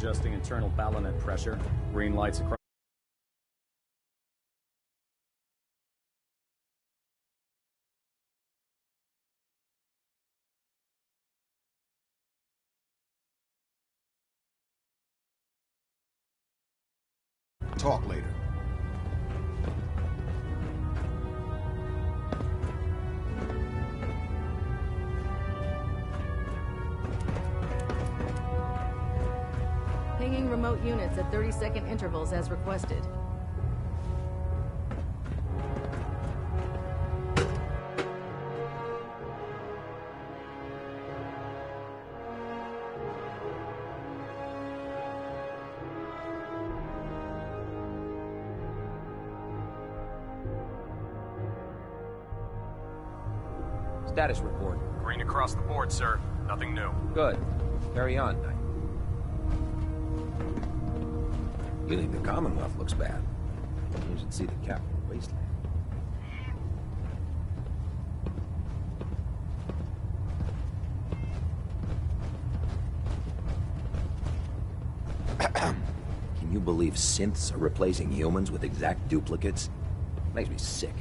Adjusting internal ballonet pressure. Green lights across. Talk later. Pinging remote units at 30-second intervals as requested. Status report. Green across the board, sir. Nothing new. Good. Carry on. You think the Commonwealth looks bad? You should see the capital wasteland. Can you believe synths are replacing humans with exact duplicates? Makes me sick.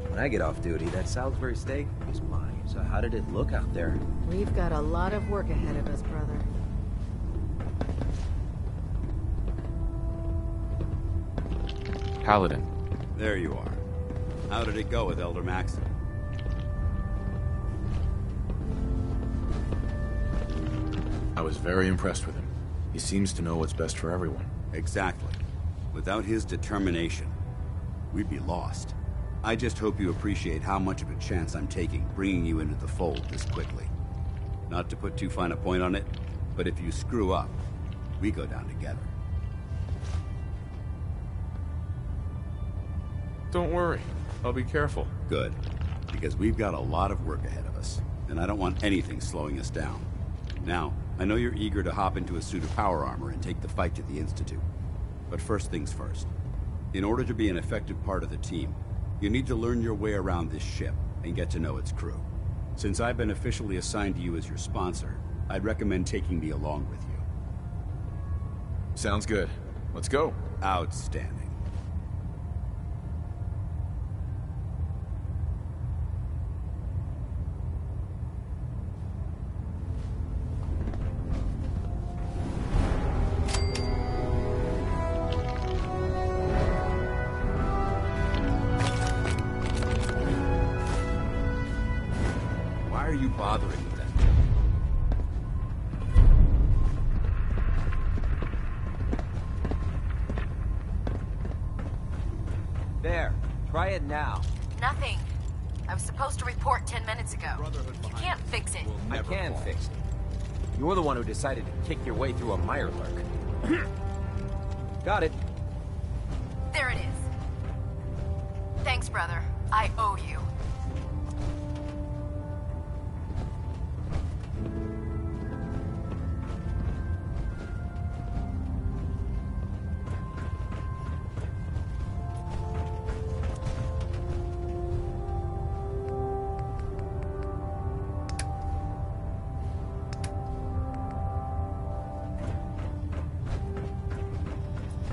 When I get off duty, that Salisbury steak is mine. So how did it look out there? We've got a lot of work ahead of us, brother. Paladin. There you are. How did it go with Elder Maxon? I was very impressed with him. He seems to know what's best for everyone. Exactly. Without his determination, we'd be lost. I just hope you appreciate how much of a chance I'm taking bringing you into the fold this quickly. Not to put too fine a point on it, but if you screw up, we go down together. Don't worry. I'll be careful. Good. Because we've got a lot of work ahead of us, and I don't want anything slowing us down. Now, I know you're eager to hop into a suit of power armor and take the fight to the Institute. But first things first. In order to be an effective part of the team, you need to learn your way around this ship and get to know its crew. Since I've been officially assigned to you as your sponsor, I'd recommend taking me along with you. Sounds good. Let's go. Outstanding. Why are you bothering with that? There. Try it now. Nothing. I was supposed to report 10 minutes ago. You can't fix it. I can fix it. You're the one who decided to kick your way through a mire lurk. Got it. There it is. Thanks, brother. I owe you.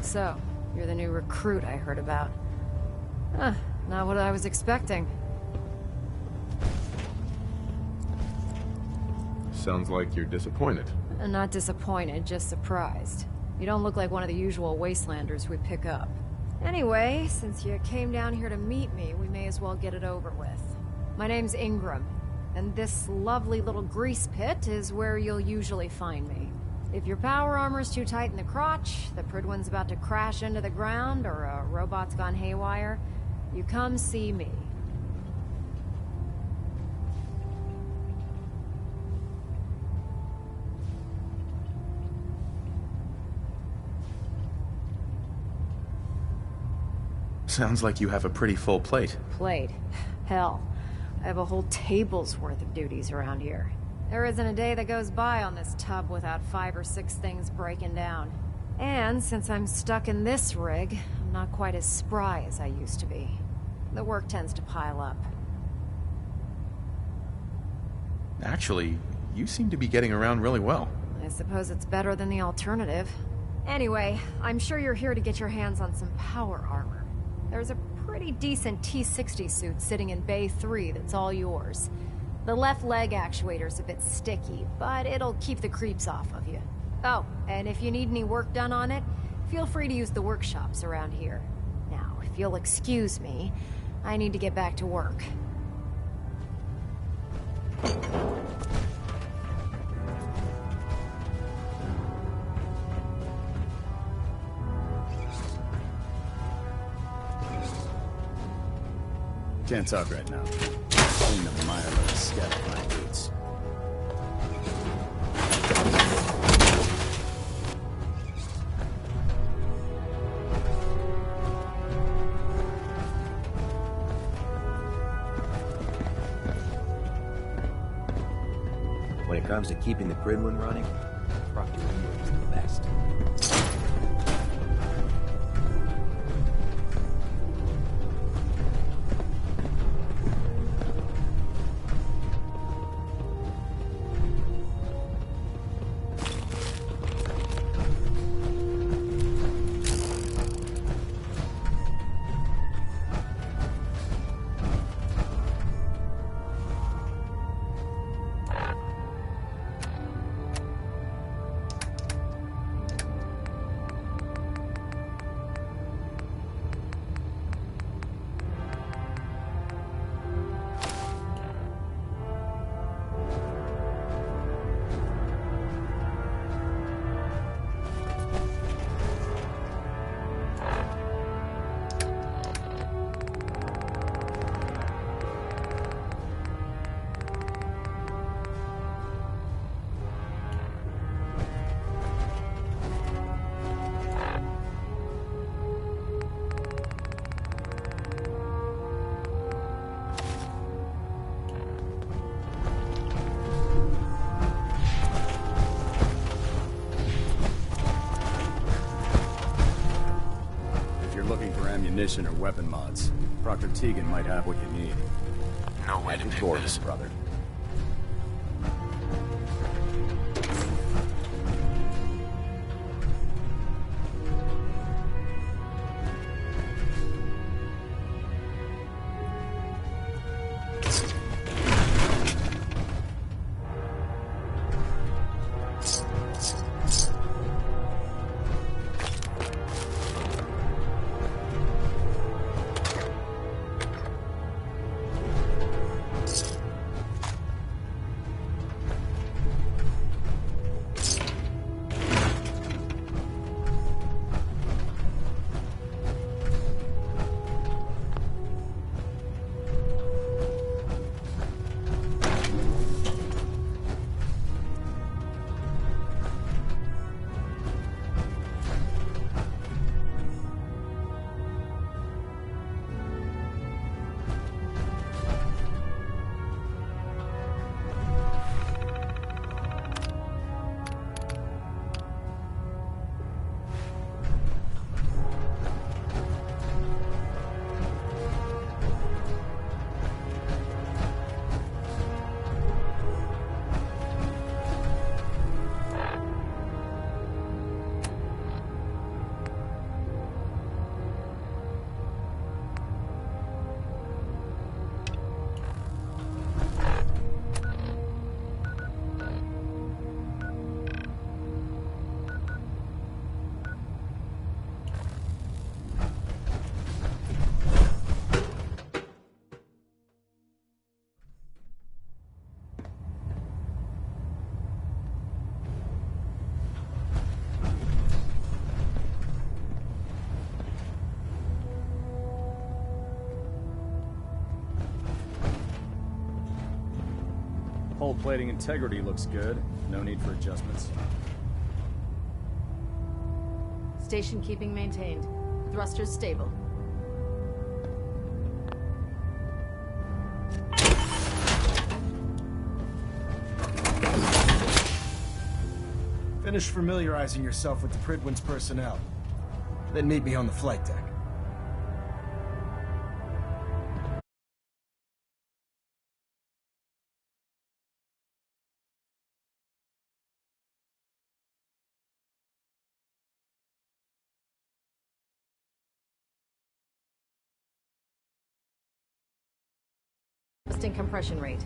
So, you're the new recruit I heard about. Not what I was expecting. Sounds like you're disappointed. Not disappointed, just surprised. You don't look like one of the usual wastelanders we pick up. Anyway, since you came down here to meet me, we may as well get it over with. My name's Ingram, and this lovely little grease pit is where you'll usually find me. If your power armor's too tight in the crotch, the Pridwan's about to crash into the ground, or a robot's gone haywire, you come see me. Sounds like you have a pretty full plate. Plate? Hell, I have a whole table's worth of duties around here. There isn't a day that goes by on this tub without 5 or 6 things breaking down. And since I'm stuck in this rig, I'm not quite as spry as I used to be. The work tends to pile up. Actually, you seem to be getting around really well. I suppose it's better than the alternative. Anyway, I'm sure you're here to get your hands on some power armor. There's a pretty decent T-60 suit sitting in Bay 3 that's all yours. The left leg actuator's a bit sticky, but it'll keep the creeps off of you. Oh, and if you need any work done on it, feel free to use the workshops around here. Now, if you'll excuse me, I need to get back to work. Can't talk right now. Clean the mire like a scat of my boots. When it comes to keeping the Prydwen running, Proctor is the best. Ammunition or weapon mods. Proctor Tegan might have what you need. No way to do Gorgeous, this. brother. Hull plating integrity looks good. No need for adjustments. Station keeping maintained. Thrusters stable. Finish familiarizing yourself with the Prydwen's personnel. Then meet me on the flight deck. Adjusting compression rate.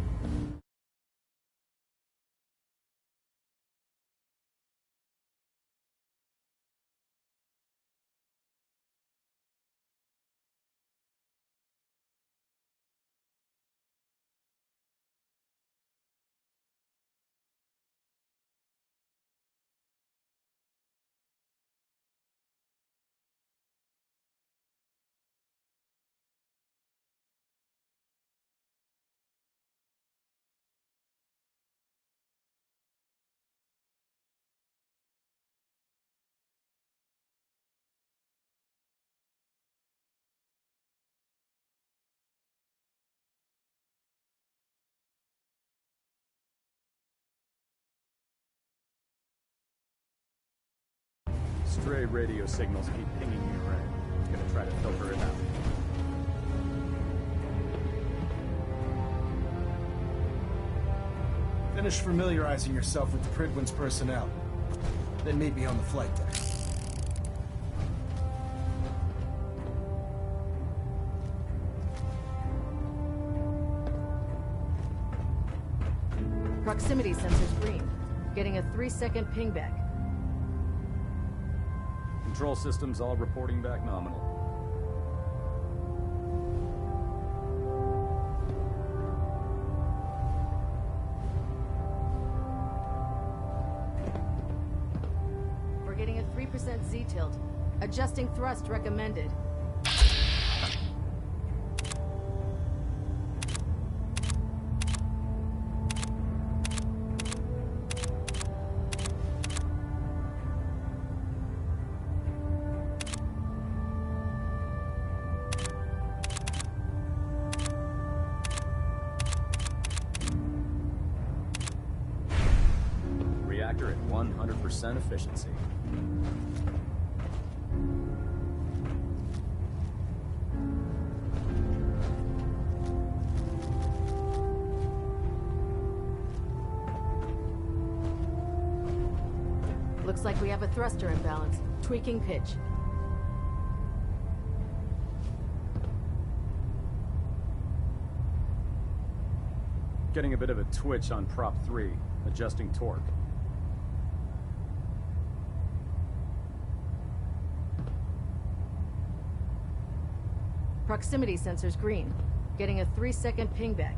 Stray radio signals keep pinging me red. Gonna try to filter it out. Finish familiarizing yourself with the Pridwin's personnel. Then meet me on the flight deck. Proximity sensors green. Getting a 3-second pingback. Control systems all reporting back nominal. We're getting a 3% Z-tilt. Adjusting thrust recommended. Reactor at 100% efficiency. Looks like we have a thruster imbalance. Tweaking pitch. Getting a bit of a twitch on prop 3. Adjusting torque. Proximity sensors green. Getting a 3-second pingback.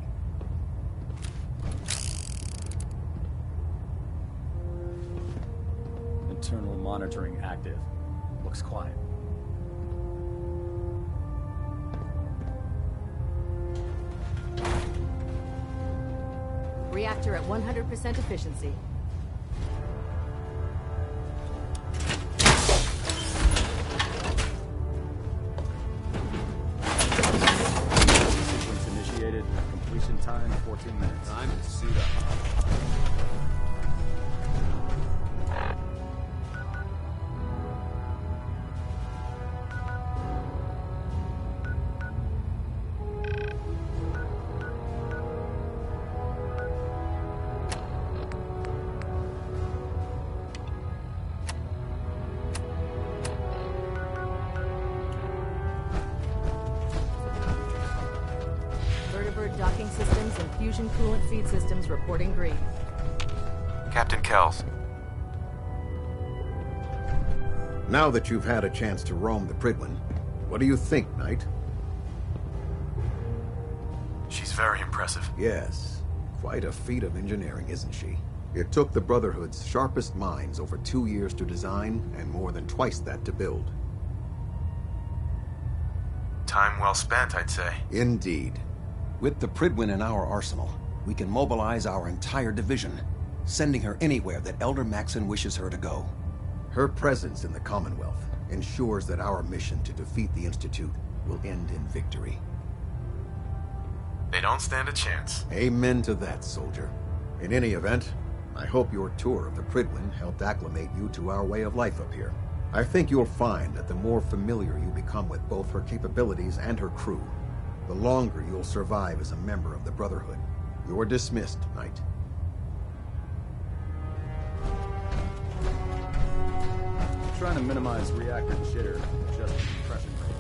Internal monitoring active. Looks quiet. Reactor at 100% efficiency. Sequence initiated. Completion time 14 minutes. Time to suit up. Vertibird docking systems and fusion coolant feed systems reporting green. Captain Kells. Now that you've had a chance to roam the Pridwin, what do you think, Knight? She's very impressive. Yes. Quite a feat of engineering, isn't she? It took the Brotherhood's sharpest minds over 2 years to design, and more than twice that to build. Time well spent, I'd say. Indeed. With the Pridwin in our arsenal, we can mobilize our entire division, sending her anywhere that Elder Maxon wishes her to go. Her presence in the Commonwealth ensures that our mission to defeat the Institute will end in victory. They don't stand a chance. Amen to that, soldier. In any event, I hope your tour of the Pridwin helped acclimate you to our way of life up here. I think you'll find that the more familiar you become with both her capabilities and her crew, the longer you'll survive as a member of the Brotherhood. You're dismissed, Knight. Trying to minimize reactor jitter. Adjust compression rate.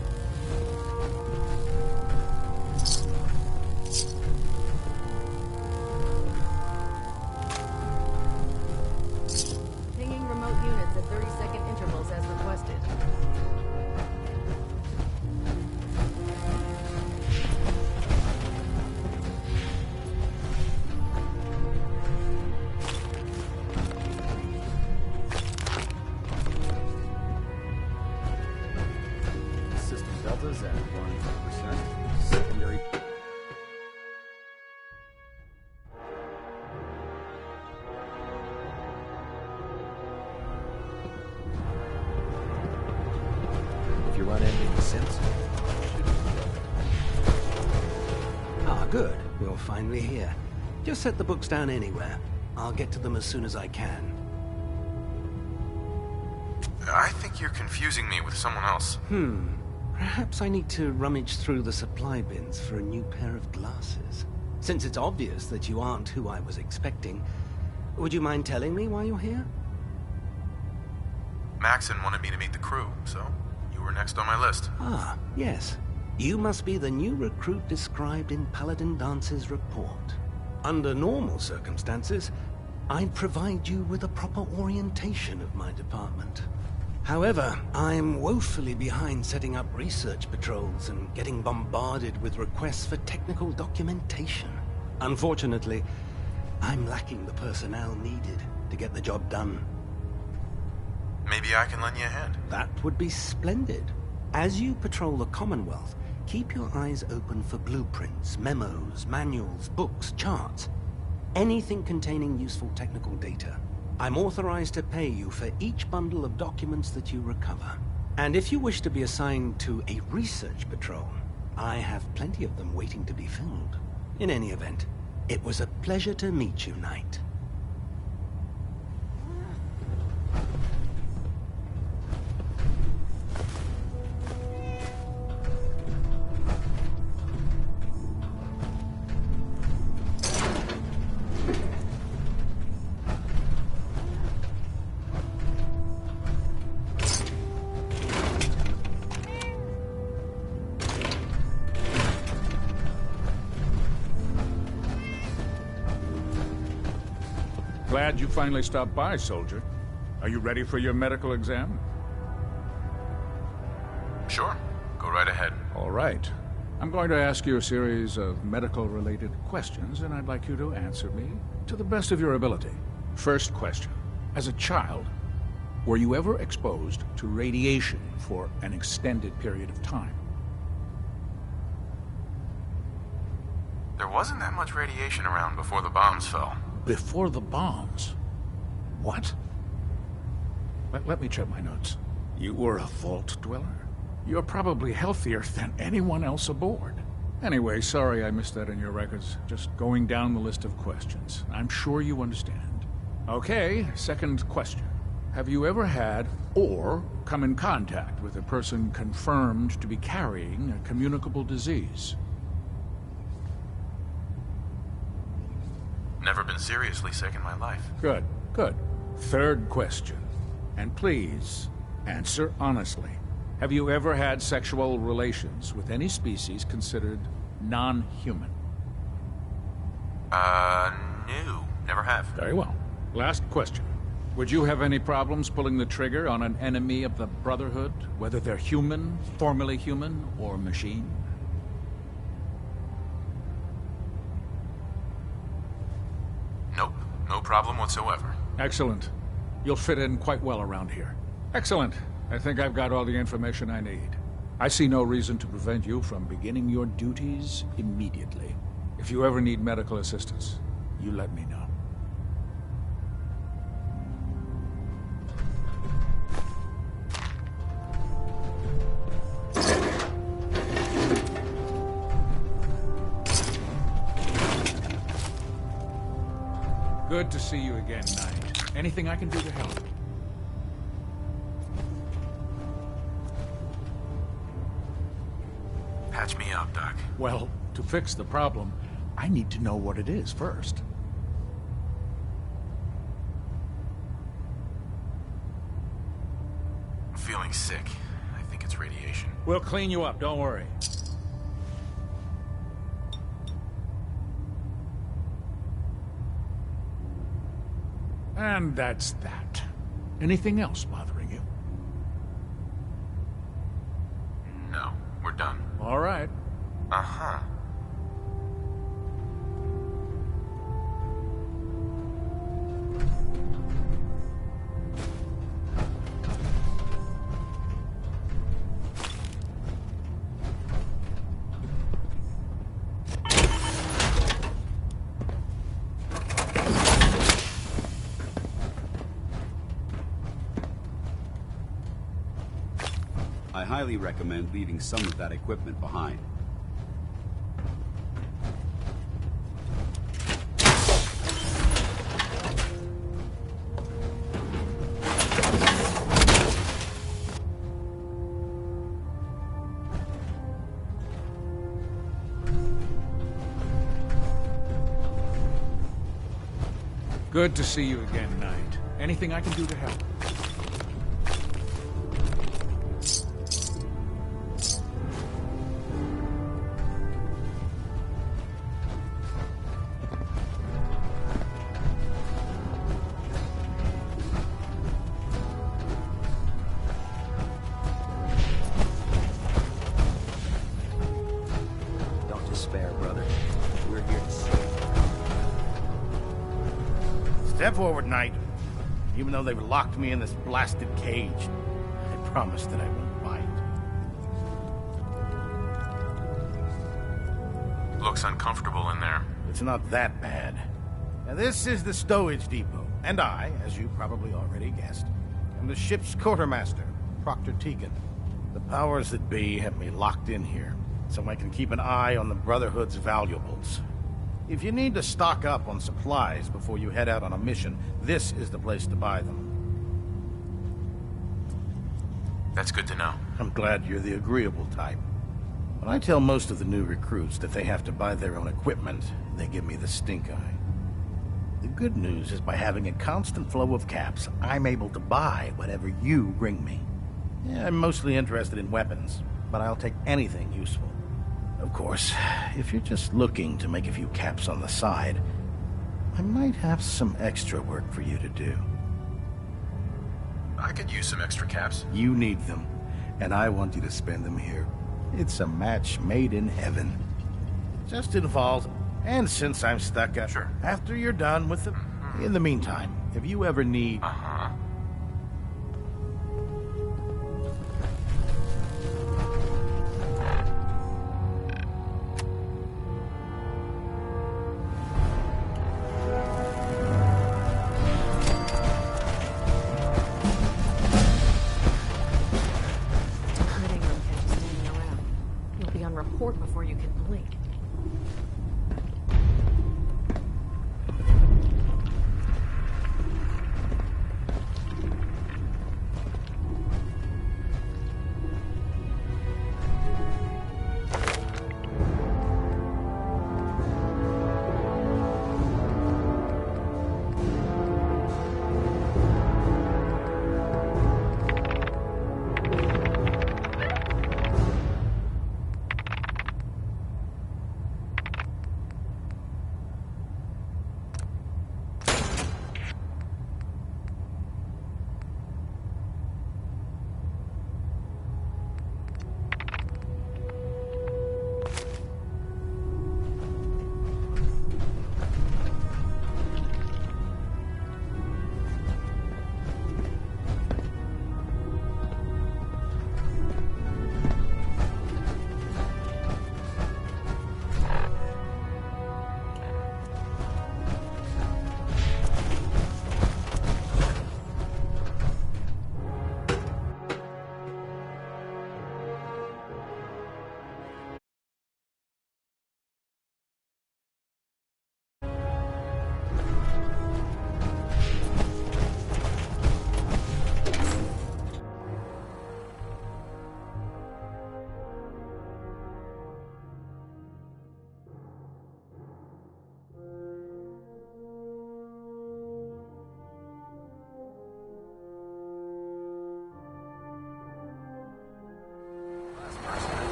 You're finally here. Just set the books down anywhere. I'll get to them as soon as I can. I think you're confusing me with someone else. Perhaps I need to rummage through the supply bins for a new pair of glasses. Since it's obvious that you aren't who I was expecting, would you mind telling me why you're here? Maxon wanted me to meet the crew, so you were next on my list. Ah, yes. You must be the new recruit described in Paladin Dance's report. Under normal circumstances, I'd provide you with a proper orientation of my department. However, I'm woefully behind setting up research patrols and getting bombarded with requests for technical documentation. Unfortunately, I'm lacking the personnel needed to get the job done. Maybe I can lend you a hand. That would be splendid. As you patrol the Commonwealth, keep your eyes open for blueprints, memos, manuals, books, charts. Anything containing useful technical data. I'm authorized to pay you for each bundle of documents that you recover. And if you wish to be assigned to a research patrol, I have plenty of them waiting to be filled. In any event, it was a pleasure to meet you, Knight. Glad you finally stopped by, soldier. Are you ready for your medical exam? Sure. Go right ahead. All right. I'm going to ask you a series of medical-related questions, and I'd like you to answer me to the best of your ability. First question. As a child, were you ever exposed to radiation for an extended period of time? There wasn't that much radiation around before the bombs fell. Before the bombs? What? Let me check my notes. You were a vault dweller? You're probably healthier than anyone else aboard. Anyway, sorry I missed that in your records. Just going down the list of questions. I'm sure you understand. Okay, second question. Have you ever had or come in contact with a person confirmed to be carrying a communicable disease? Never been seriously sick in my life. Good, good. Third question. And please, answer honestly. Have you ever had sexual relations with any species considered non-human? No. Never have. Very well. Last question. Would you have any problems pulling the trigger on an enemy of the Brotherhood, whether they're human, formerly human, or machine? Nope. No problem whatsoever. Excellent. You'll fit in quite well around here. Excellent. I think I've got all the information I need. I see no reason to prevent you from beginning your duties immediately. If you ever need medical assistance, you let me know. Good to see you again, Knight. Anything I can do to help? Patch me up, Doc. Well, to fix the problem, I need to know what it is first. I'm feeling sick. I think it's radiation. We'll clean you up, don't worry. And that's that. Anything else bothering you? No, we're done. All right. Uh-huh. I highly recommend leaving some of that equipment behind. Good to see you again, Knight. Anything I can do to help? Don't despair, brother. We're here to save. Step forward, Knight. Even though they've locked me in this blasted cage, I promise that I won't bite. Looks uncomfortable in there. It's not that bad. Now, this is the stowage depot, and I, as you probably already guessed, am the ship's quartermaster, Proctor Tegan. The powers that be have me locked in here, so I can keep an eye on the Brotherhood's valuables. If you need to stock up on supplies before you head out on a mission, this is the place to buy them. That's good to know. I'm glad you're the agreeable type. When I tell most of the new recruits that they have to buy their own equipment, they give me the stink eye. The good news is by having a constant flow of caps, I'm able to buy whatever you bring me. Yeah, I'm mostly interested in weapons, but I'll take anything useful. Of course, if you're just looking to make a few caps on the side, I might have some extra work for you to do. I could use some extra caps. You need them, and I want you to spend them here. It's a match made in heaven. Just involved, and since I'm stuck up, Sure. After you're done with the... In the meantime, if you ever need... Report before you can blink.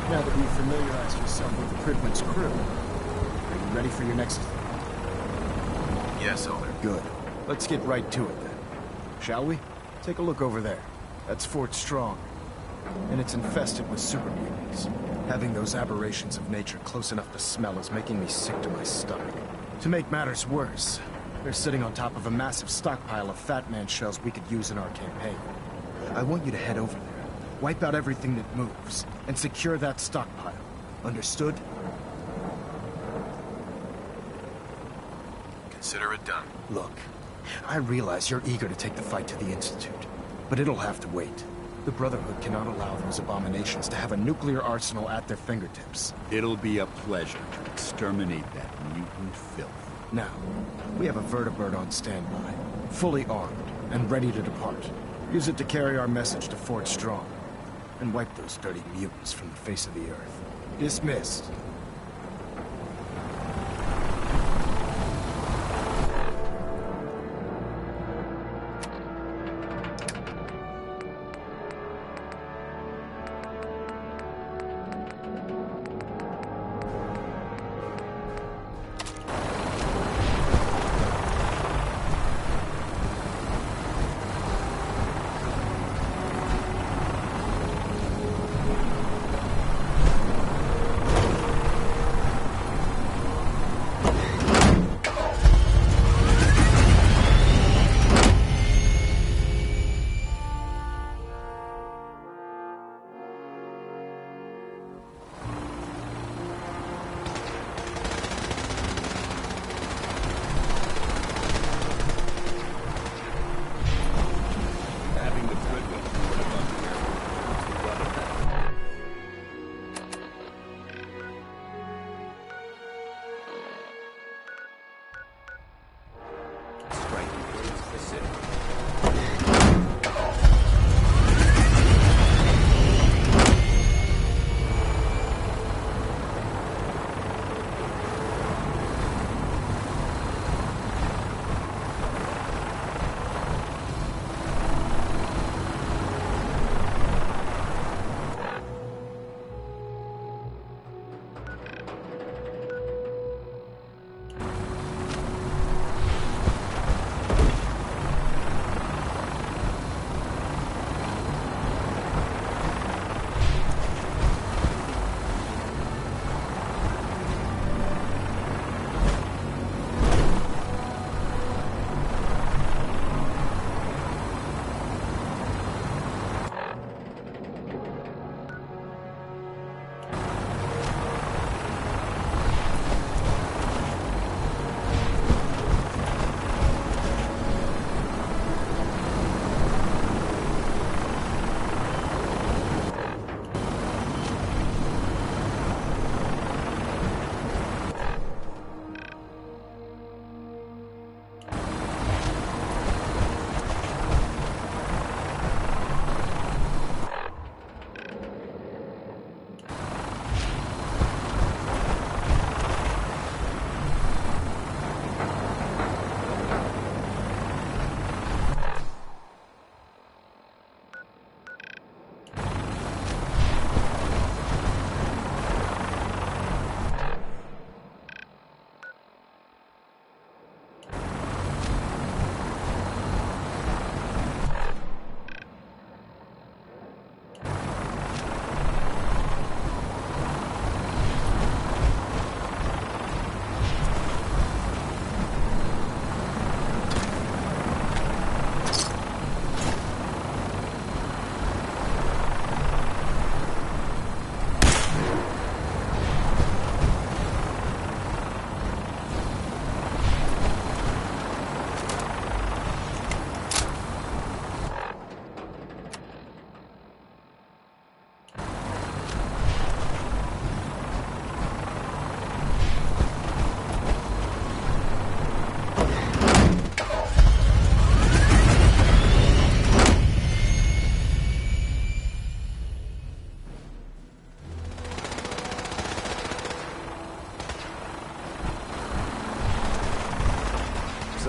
Now that you've familiarized yourself with the Pridwin's crew, are you ready for your next... Yes, Elder. Good. Let's get right to it then. Shall we? Take a look over there. That's Fort Strong. And it's infested with super mutants. Having those aberrations of nature close enough to smell is making me sick to my stomach. To make matters worse, they're sitting on top of a massive stockpile of Fat Man shells we could use in our campaign. I want you to head over there, wipe out everything that moves, and secure that stockpile. Understood? Consider it done. Look, I realize you're eager to take the fight to the Institute, but it'll have to wait. The Brotherhood cannot allow those abominations to have a nuclear arsenal at their fingertips. It'll be a pleasure to exterminate that mutant filth. Now, we have a vertibird on standby, fully armed and ready to depart. Use it to carry our message to Fort Strong, and wipe those dirty mutants from the face of the earth. Dismissed.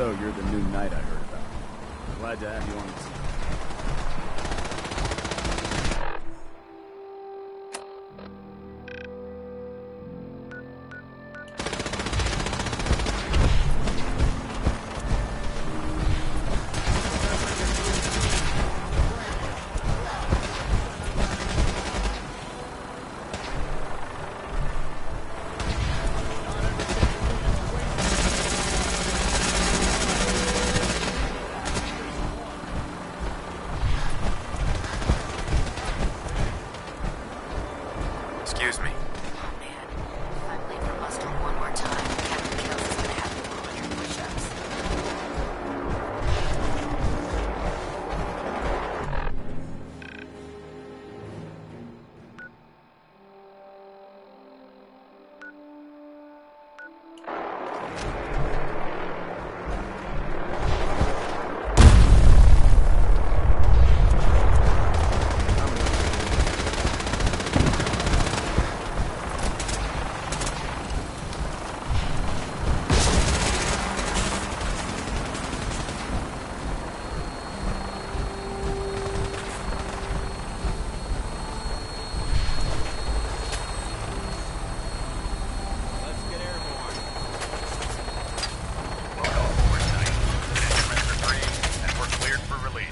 So, you're the new knight I heard about. Glad to have you on the team. release.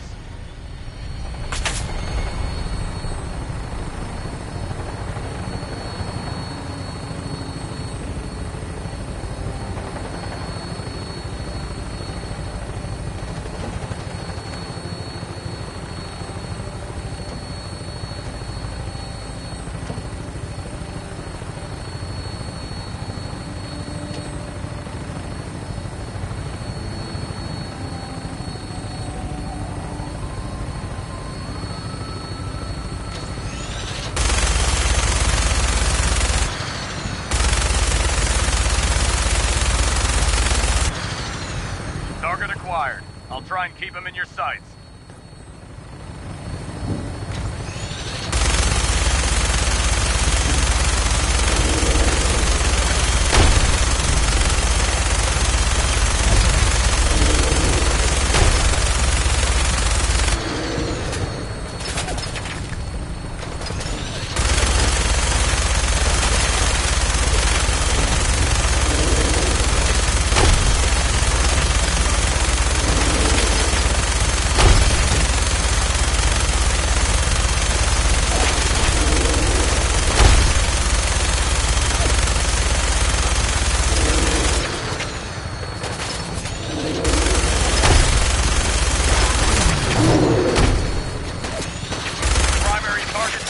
Target acquired. I'll try and keep him in your sights.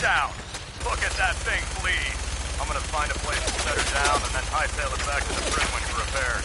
Down. Look at that thing bleed. I'm gonna find a place to set her down and then hightail it back to the Prydwen for repairs.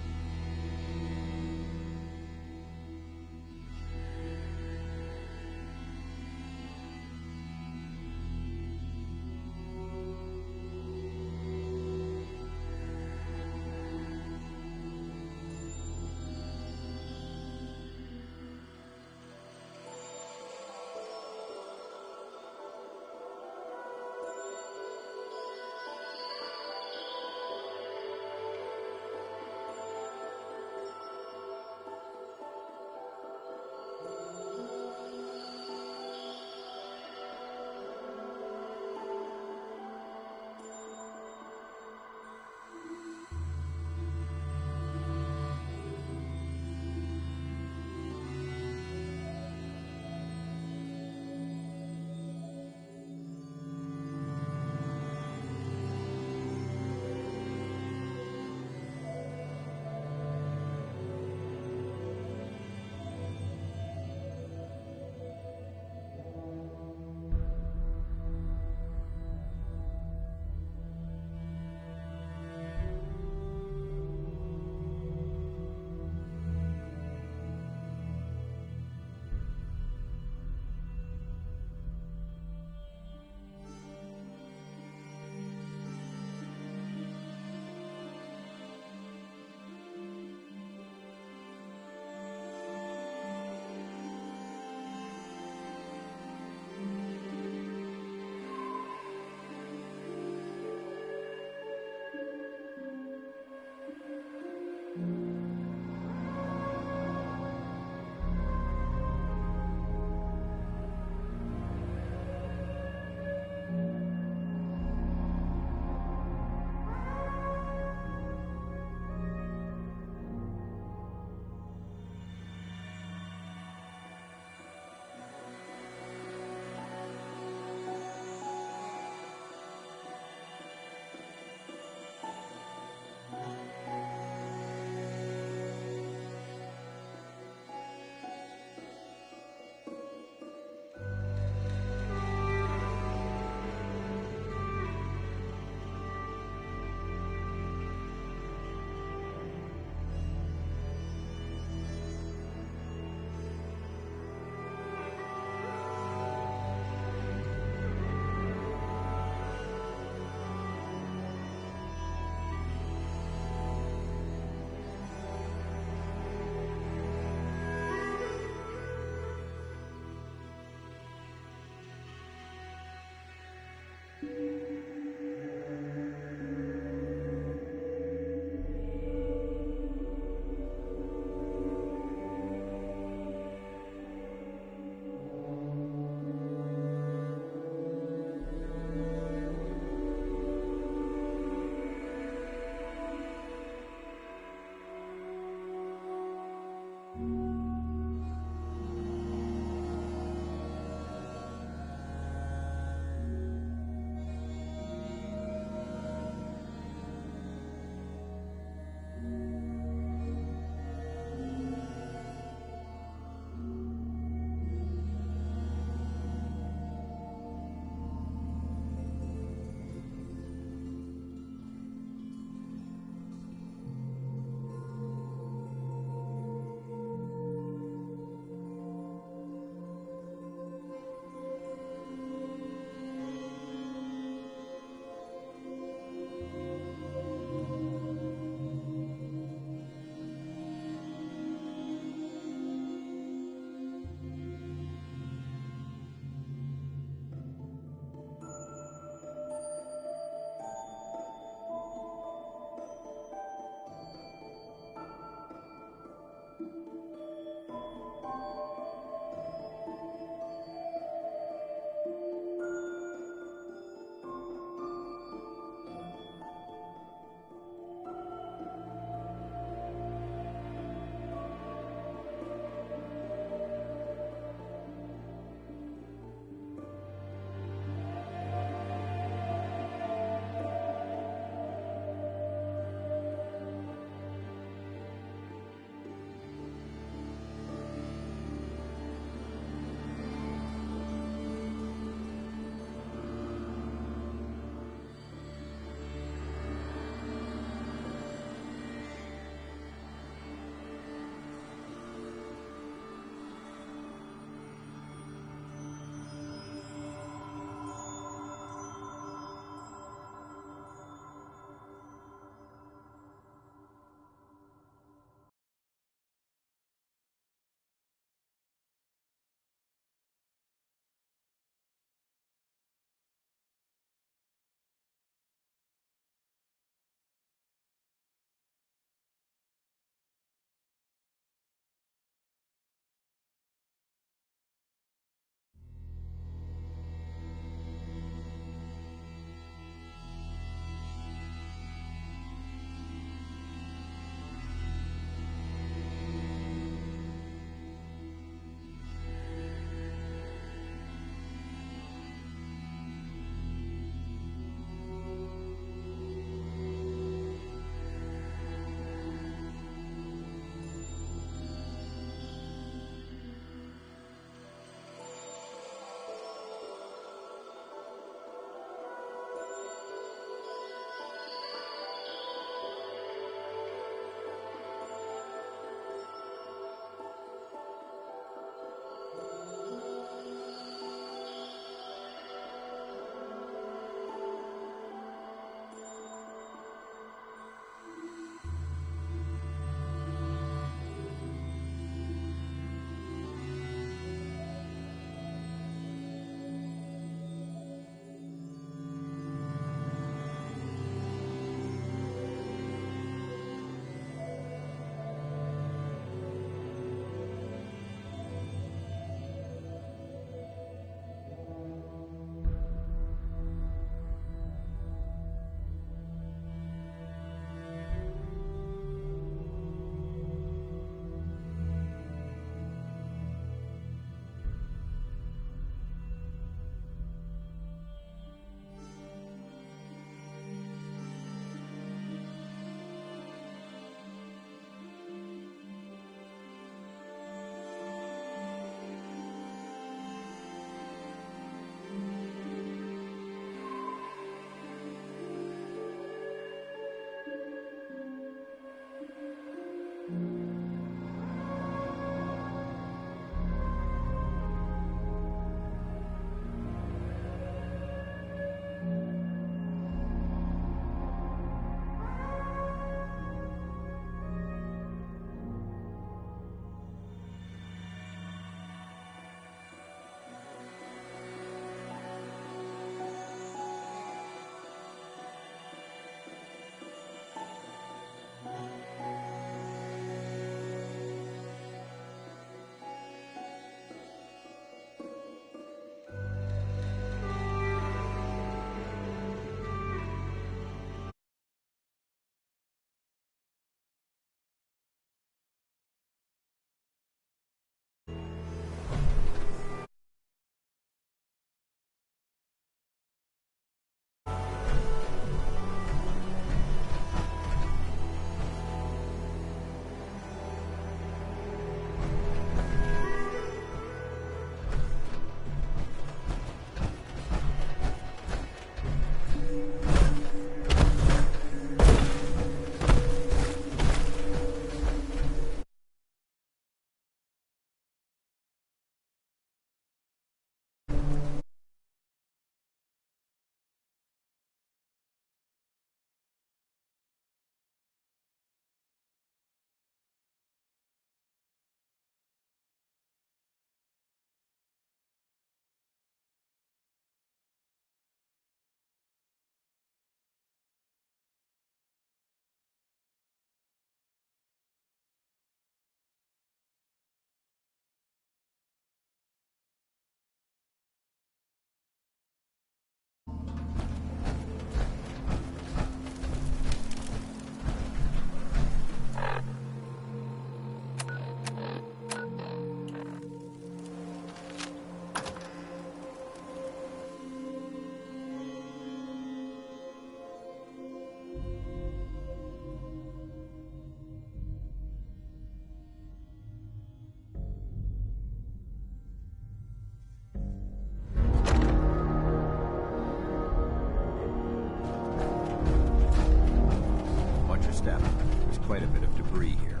quite a bit of debris here.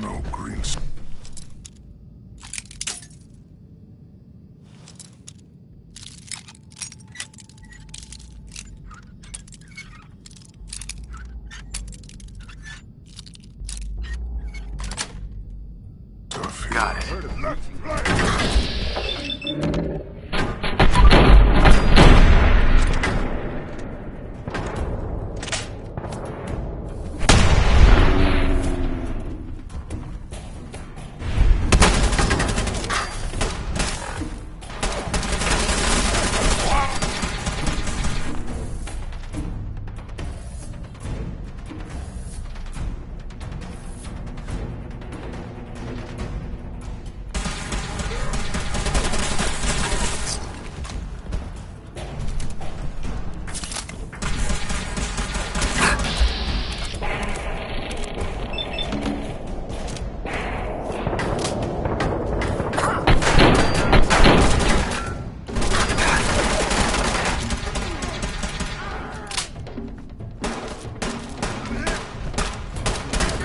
No green.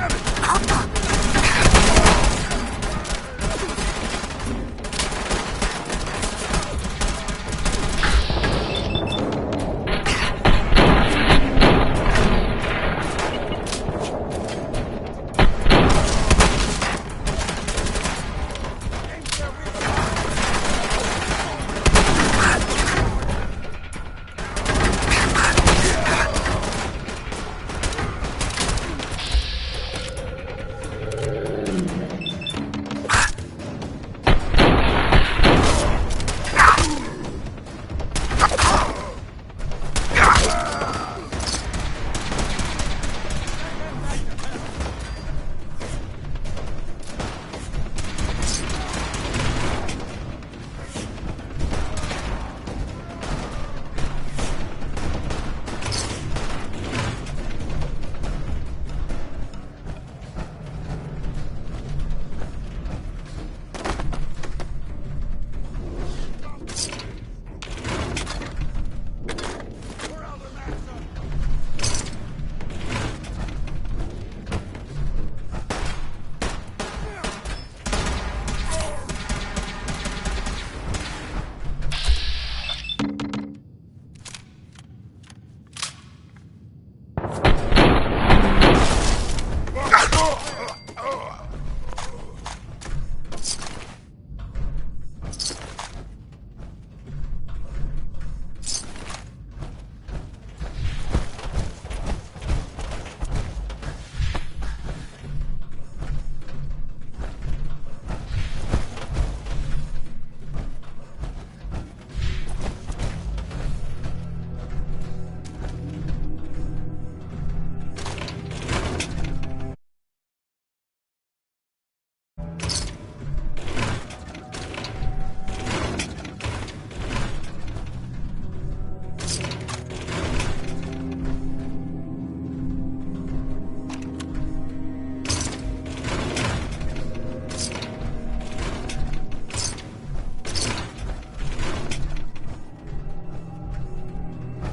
Got it.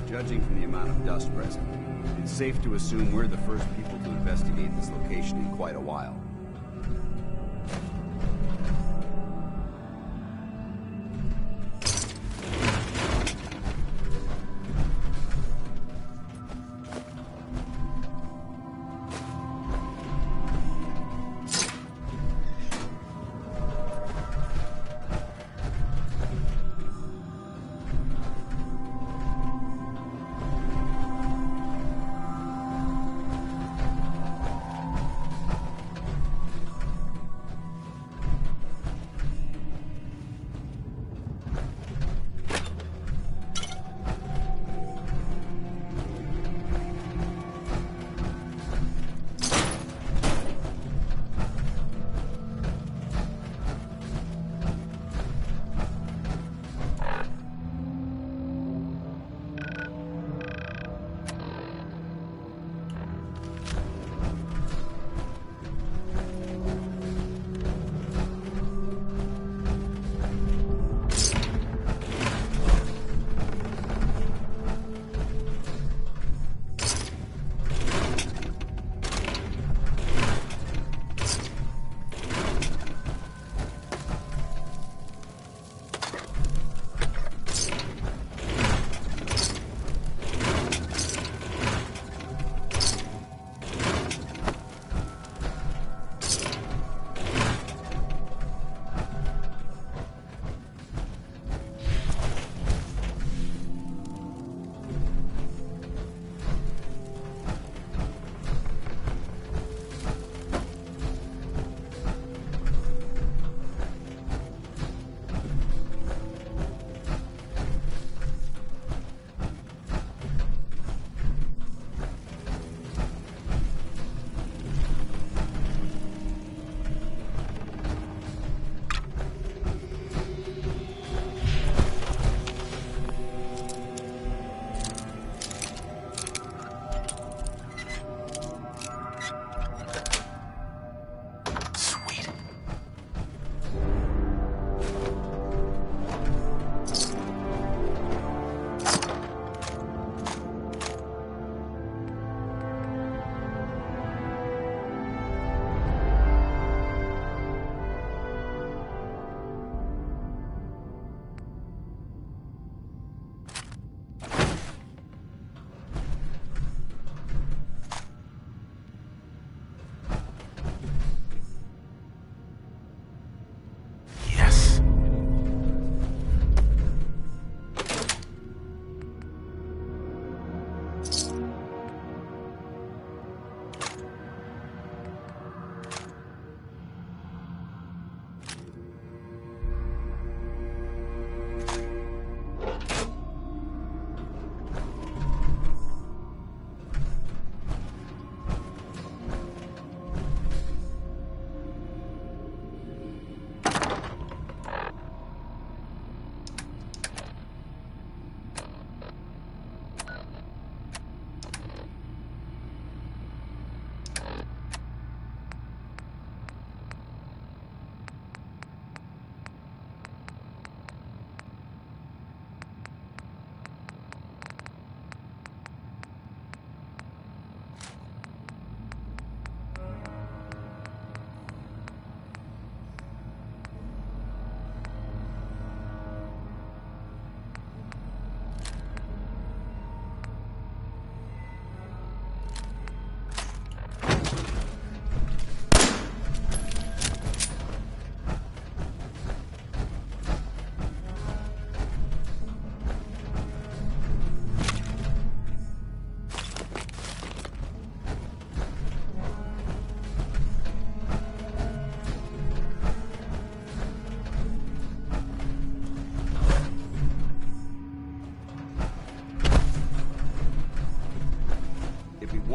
Judging from the amount of dust present, it's safe to assume we're the first people to investigate this location in quite a while.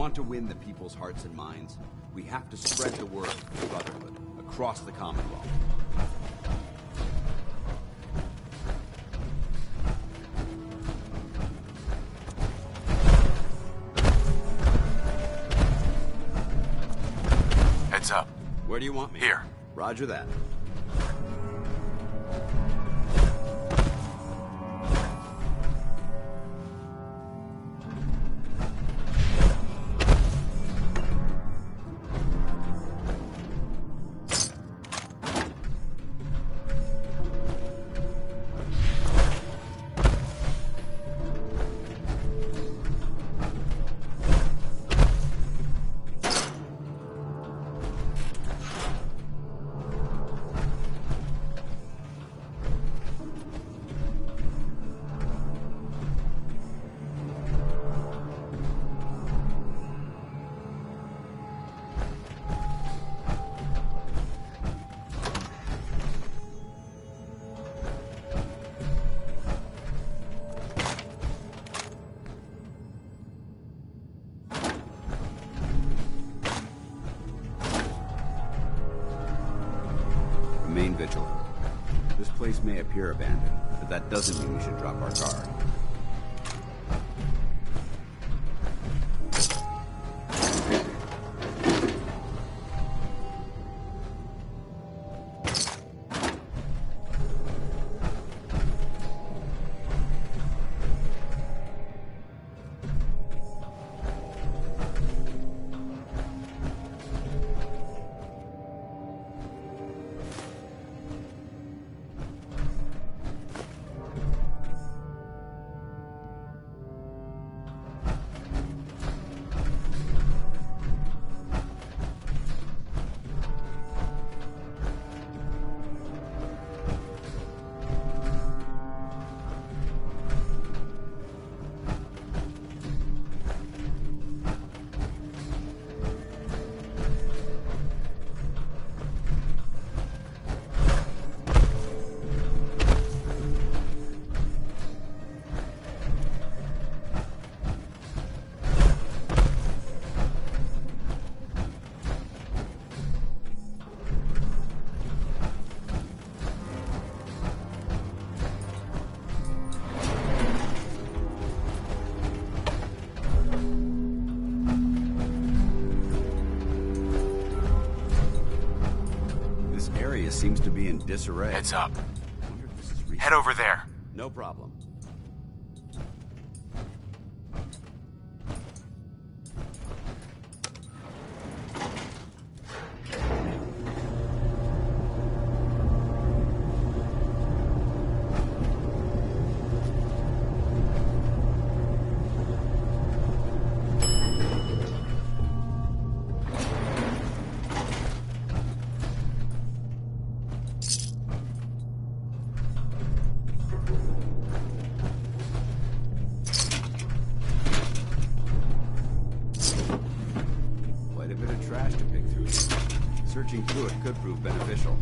want to win the people's hearts and minds, we have to spread the word of brotherhood across the Commonwealth. Heads up. Where do you want me? Here. Roger that. Remain vigilant. This place may appear abandoned, but that doesn't mean we should drop our guard. Seems to be in disarray. Heads up. Head over there. No problem. Searching through it could prove beneficial.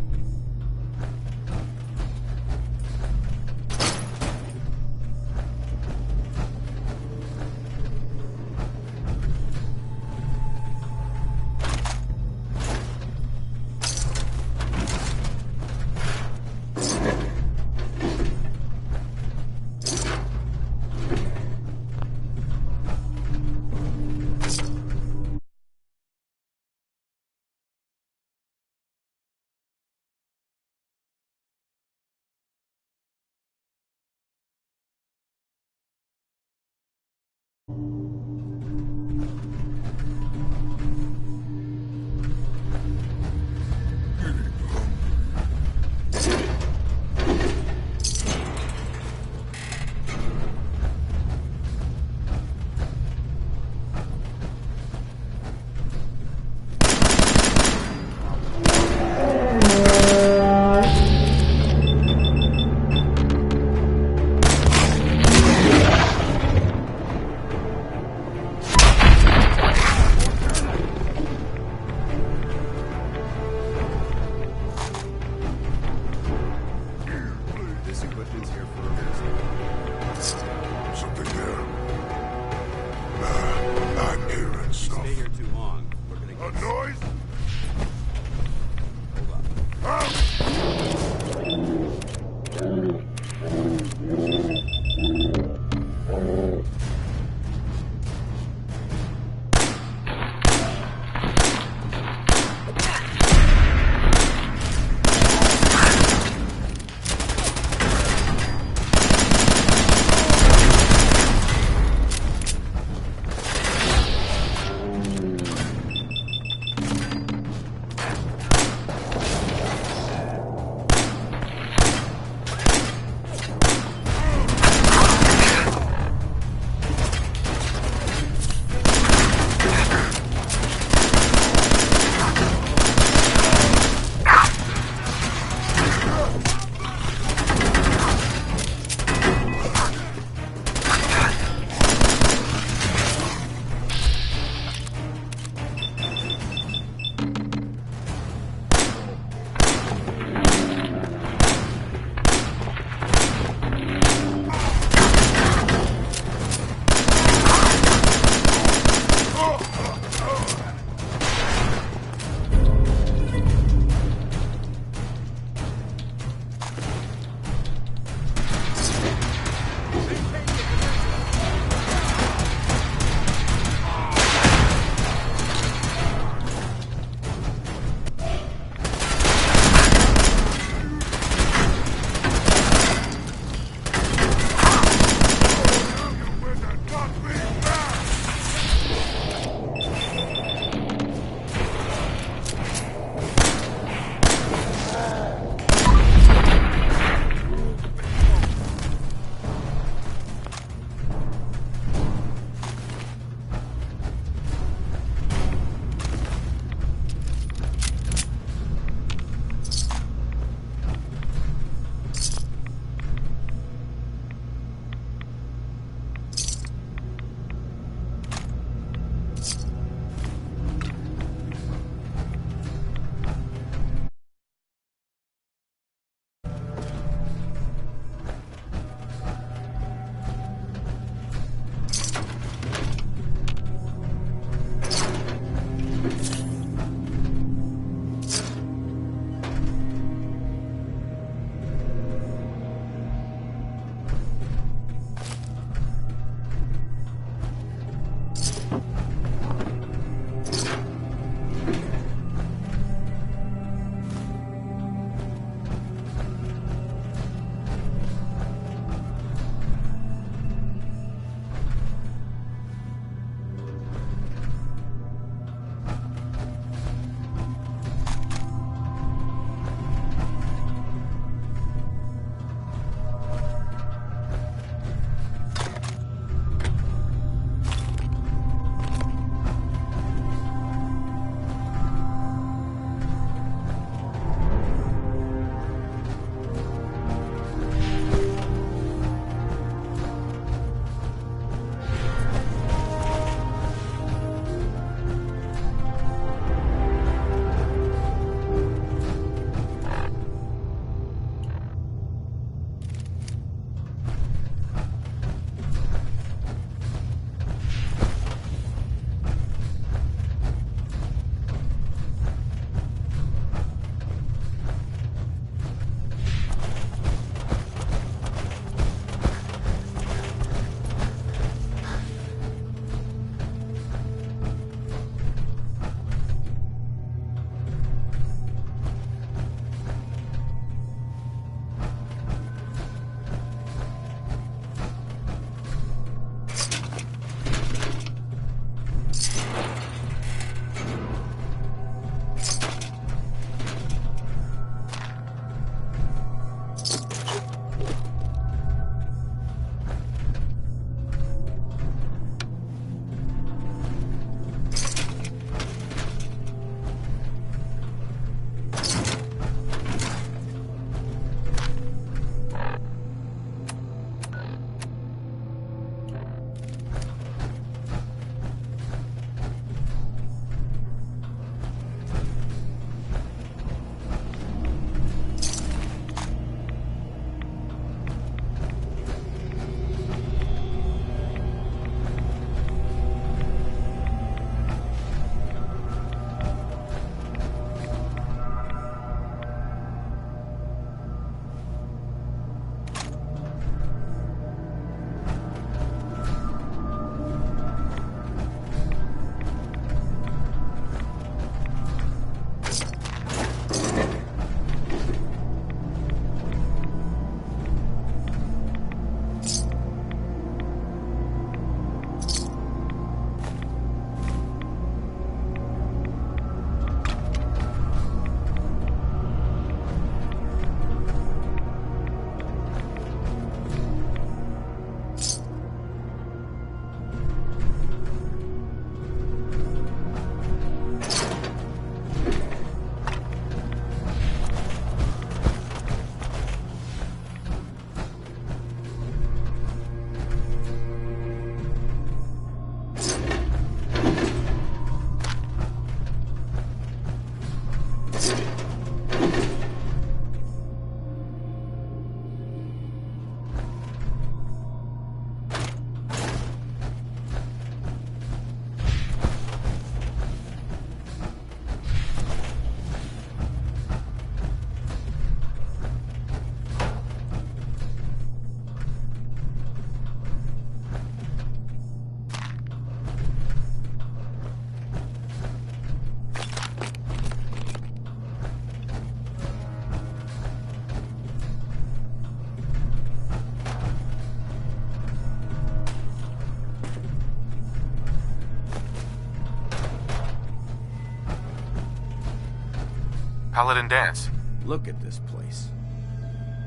Paladin dance. Look at this place.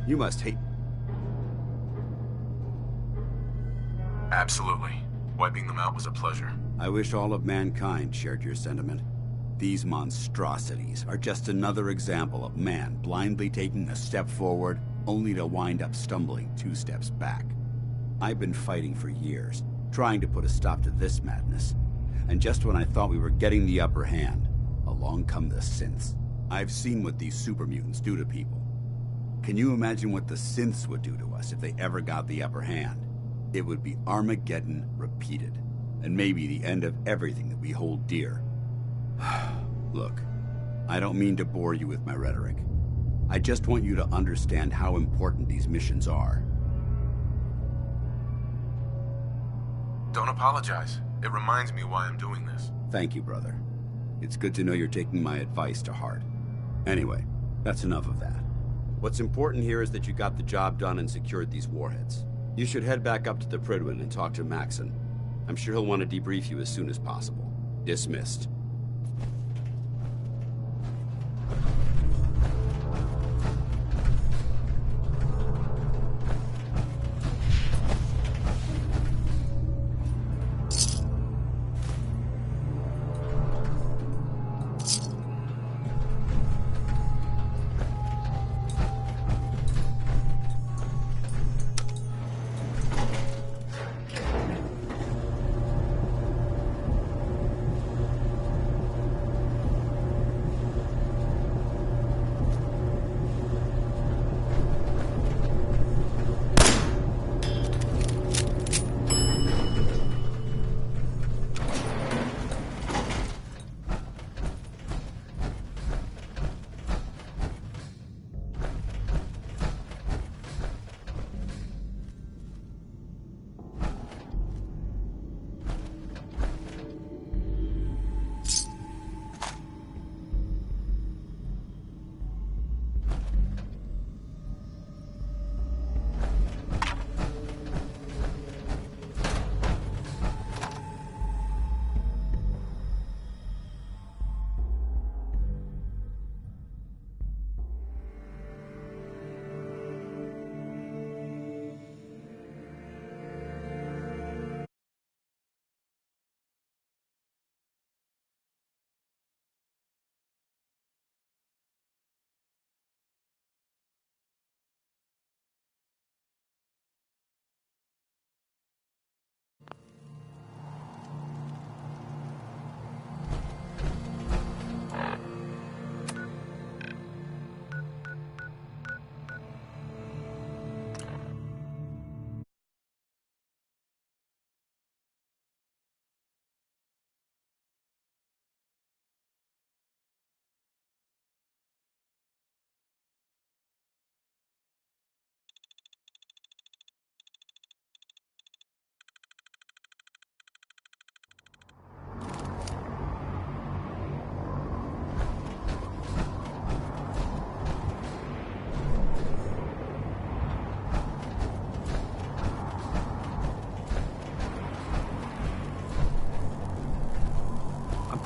You must hate... Absolutely. Wiping them out was a pleasure. I wish all of mankind shared your sentiment. These monstrosities are just another example of man blindly taking a step forward, only to wind up stumbling 2 steps back. I've been fighting for years, trying to put a stop to this madness. And just when I thought we were getting the upper hand, along come the synths. I've seen what these super mutants do to people. Can you imagine what the synths would do to us if they ever got the upper hand? It would be Armageddon repeated, and maybe the end of everything that we hold dear. Look, I don't mean to bore you with my rhetoric. I just want you to understand how important these missions are. Don't apologize. It reminds me why I'm doing this. Thank you, brother. It's good to know you're taking my advice to heart. Anyway, that's enough of that. What's important here is that you got the job done and secured these warheads. You should head back up to the Prydwen and talk to Maxon. I'm sure he'll want to debrief you as soon as possible. Dismissed.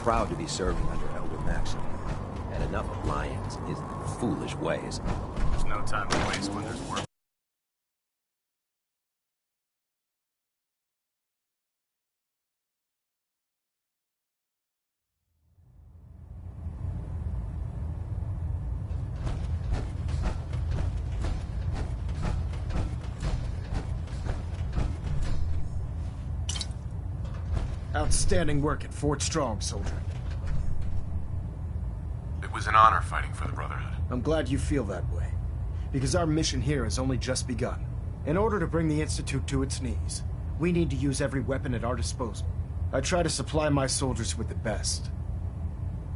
Proud to be serving under Elder Maxon. And enough of Lyon's his foolish ways. There's no time to waste when there's work. Outstanding work at Fort Strong, soldier. It was an honor fighting for the Brotherhood. I'm glad you feel that way, because our mission here has only just begun. In order to bring the Institute to its knees, we need to use every weapon at our disposal. I try to supply my soldiers with the best.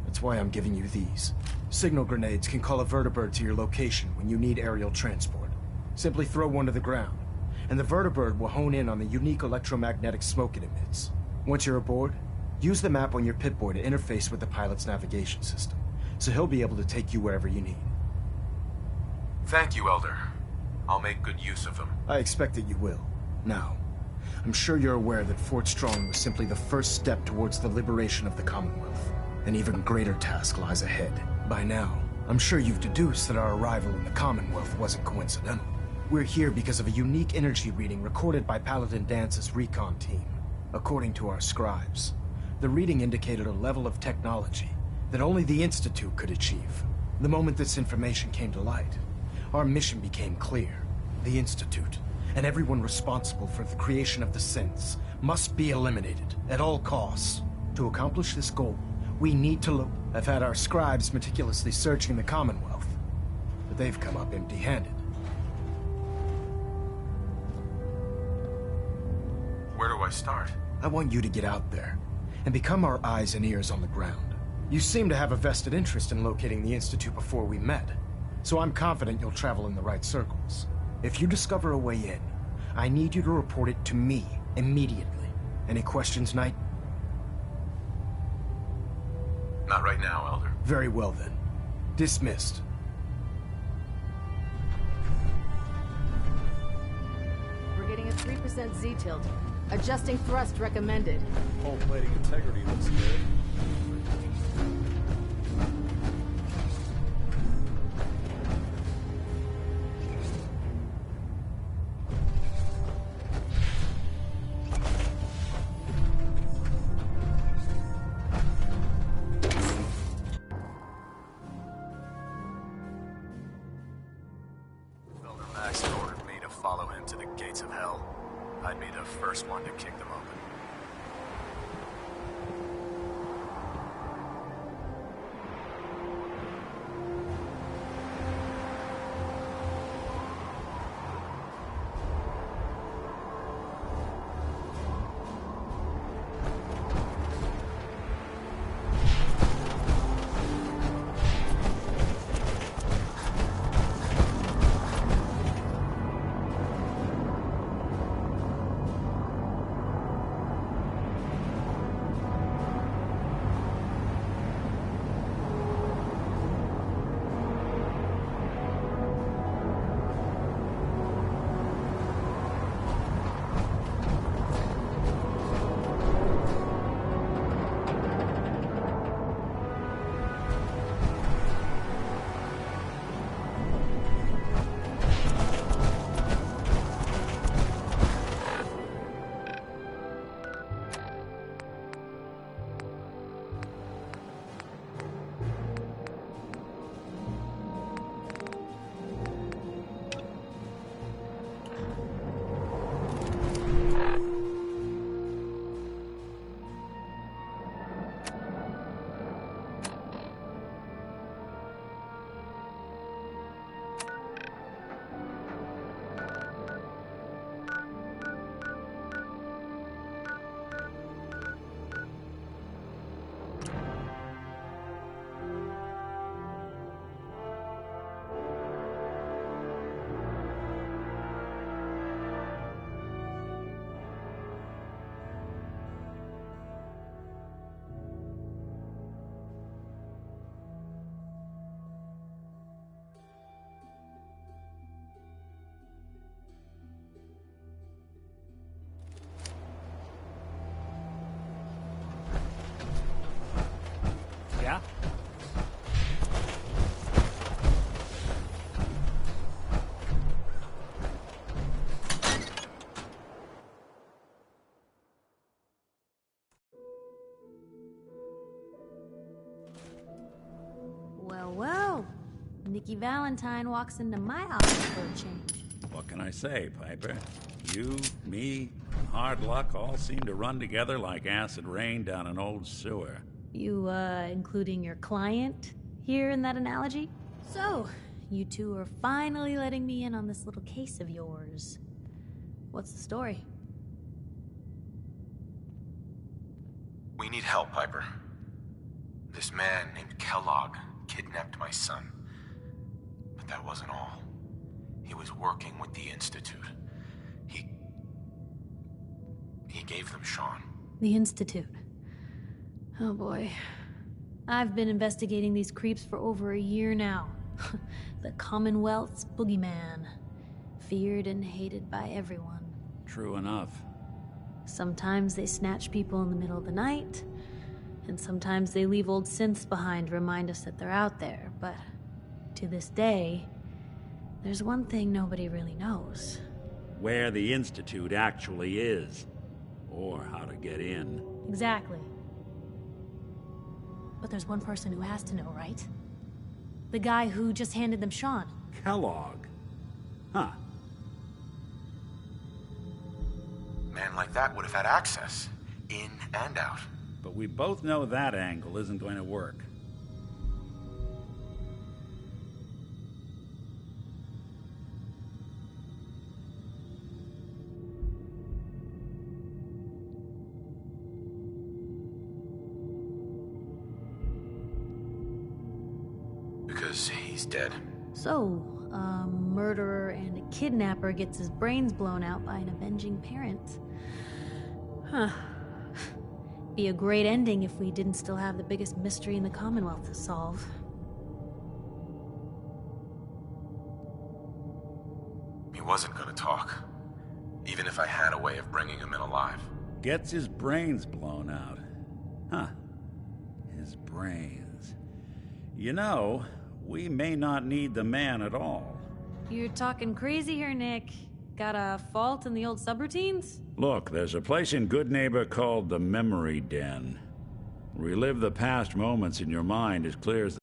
That's why I'm giving you these. Signal grenades can call a vertibird to your location when you need aerial transport. Simply throw one to the ground, and the vertibird will hone in on the unique electromagnetic smoke it emits. Once you're aboard, use the map on your Pip-Boy to interface with the pilot's navigation system, so he'll be able to take you wherever you need. Thank you, Elder. I'll make good use of them. I expect that you will. Now, I'm sure you're aware that Fort Strong was simply the first step towards the liberation of the Commonwealth. An even greater task lies ahead. By now, I'm sure you've deduced that our arrival in the Commonwealth wasn't coincidental. We're here because of a unique energy reading recorded by Paladin Dance's recon team. According to our scribes, the reading indicated a level of technology that only the Institute could achieve. The moment this information came to light, our mission became clear. The Institute, and everyone responsible for the creation of the synths, must be eliminated at all costs. To accomplish this goal, we need to look. I've had our scribes meticulously searching the Commonwealth, but they've come up empty-handed. Where do I start? I want you to get out there and become our eyes and ears on the ground. You seem to have a vested interest in locating the Institute before we met, so I'm confident you'll travel in the right circles. If you discover a way in, I need you to report it to me immediately. Any questions, Knight? Not right now, Elder. Very well then. Dismissed. We're getting a 3% Z-tilt. Adjusting thrust recommended. Hull plating integrity looks good. Elder Max ordered me to follow him to the gates of hell. I'd be the first one to kick them open. Yeah? Well, well. Nikki Valentine walks into my office for a change. What can I say, Piper? You, me, hard luck all seem to run together like acid rain down an old sewer. You, including your client here in that analogy? So, you two are finally letting me in on this little case of yours. What's the story? We need help, Piper. This man named Kellogg kidnapped my son. But that wasn't all. He was working with the Institute. He gave them Sean. The Institute. Oh boy. I've been investigating these creeps for over a year now. The Commonwealth's boogeyman. Feared and hated by everyone. True enough. Sometimes they snatch people in the middle of the night, and sometimes they leave old synths behind to remind us that they're out there, but to this day, there's one thing nobody really knows. Where the Institute actually is. Or how to get in. Exactly. But there's one person who has to know, right? The guy who just handed them Sean. Kellogg. Huh. A man like that would have had access. In and out. But we both know that angle isn't going to work. Because he's dead. So, a murderer and a kidnapper gets his brains blown out by an avenging parent. Huh. Be a great ending if we didn't still have the biggest mystery in the Commonwealth to solve. He wasn't gonna talk. Even if I had a way of bringing him in alive. Gets his brains blown out. Huh. His brains. You know, we may not need the man at all. You're talking crazy here, Nick. Got a fault in the old subroutines? Look, there's a place in Good Neighbor called the Memory Den. Relive the past moments in your mind as clear as...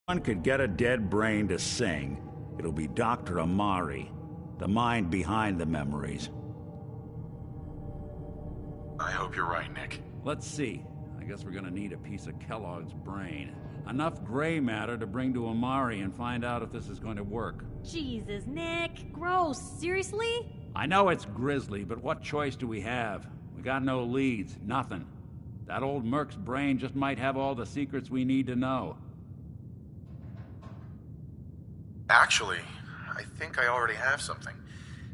One could get a dead brain to sing. It'll be Dr. Amari, the mind behind the memories. I hope you're right, Nick. Let's see. I guess we're gonna need a piece of Kellogg's brain. Enough gray matter to bring to Amari and find out if this is going to work. Jesus, Nick. Gross. Seriously? I know it's grisly, but what choice do we have? We got no leads, nothing. That old Merc's brain just might have all the secrets we need to know. Actually, I think I already have something.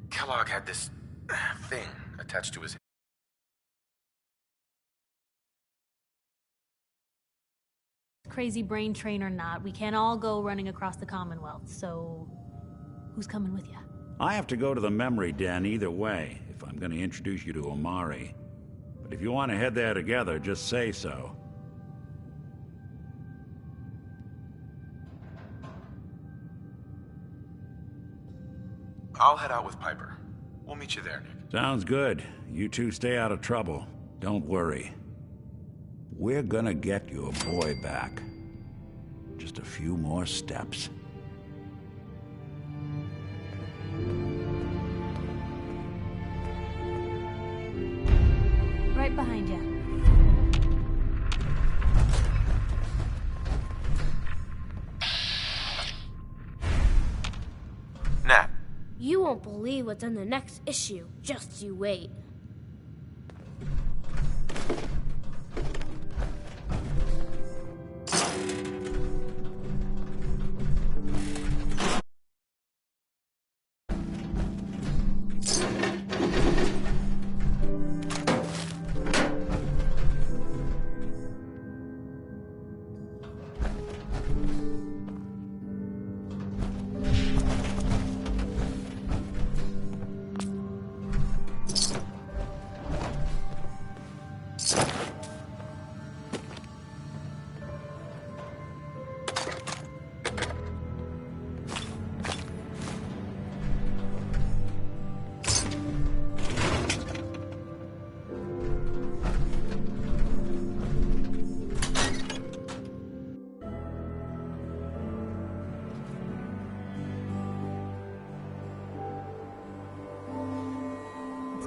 Kellogg had this thing attached to his head. Crazy brain train or not, we can't all go running across the Commonwealth, so who's coming with you? I have to go to the Memory Den either way, if I'm going to introduce you to Amari. But if you want to head there together, just say so. I'll head out with Piper. We'll meet you there, Nick. Sounds good. You two stay out of trouble. Don't worry. We're gonna get your boy back. Just a few more steps. Right behind you. Nat. You won't believe what's in the next issue. Just you wait.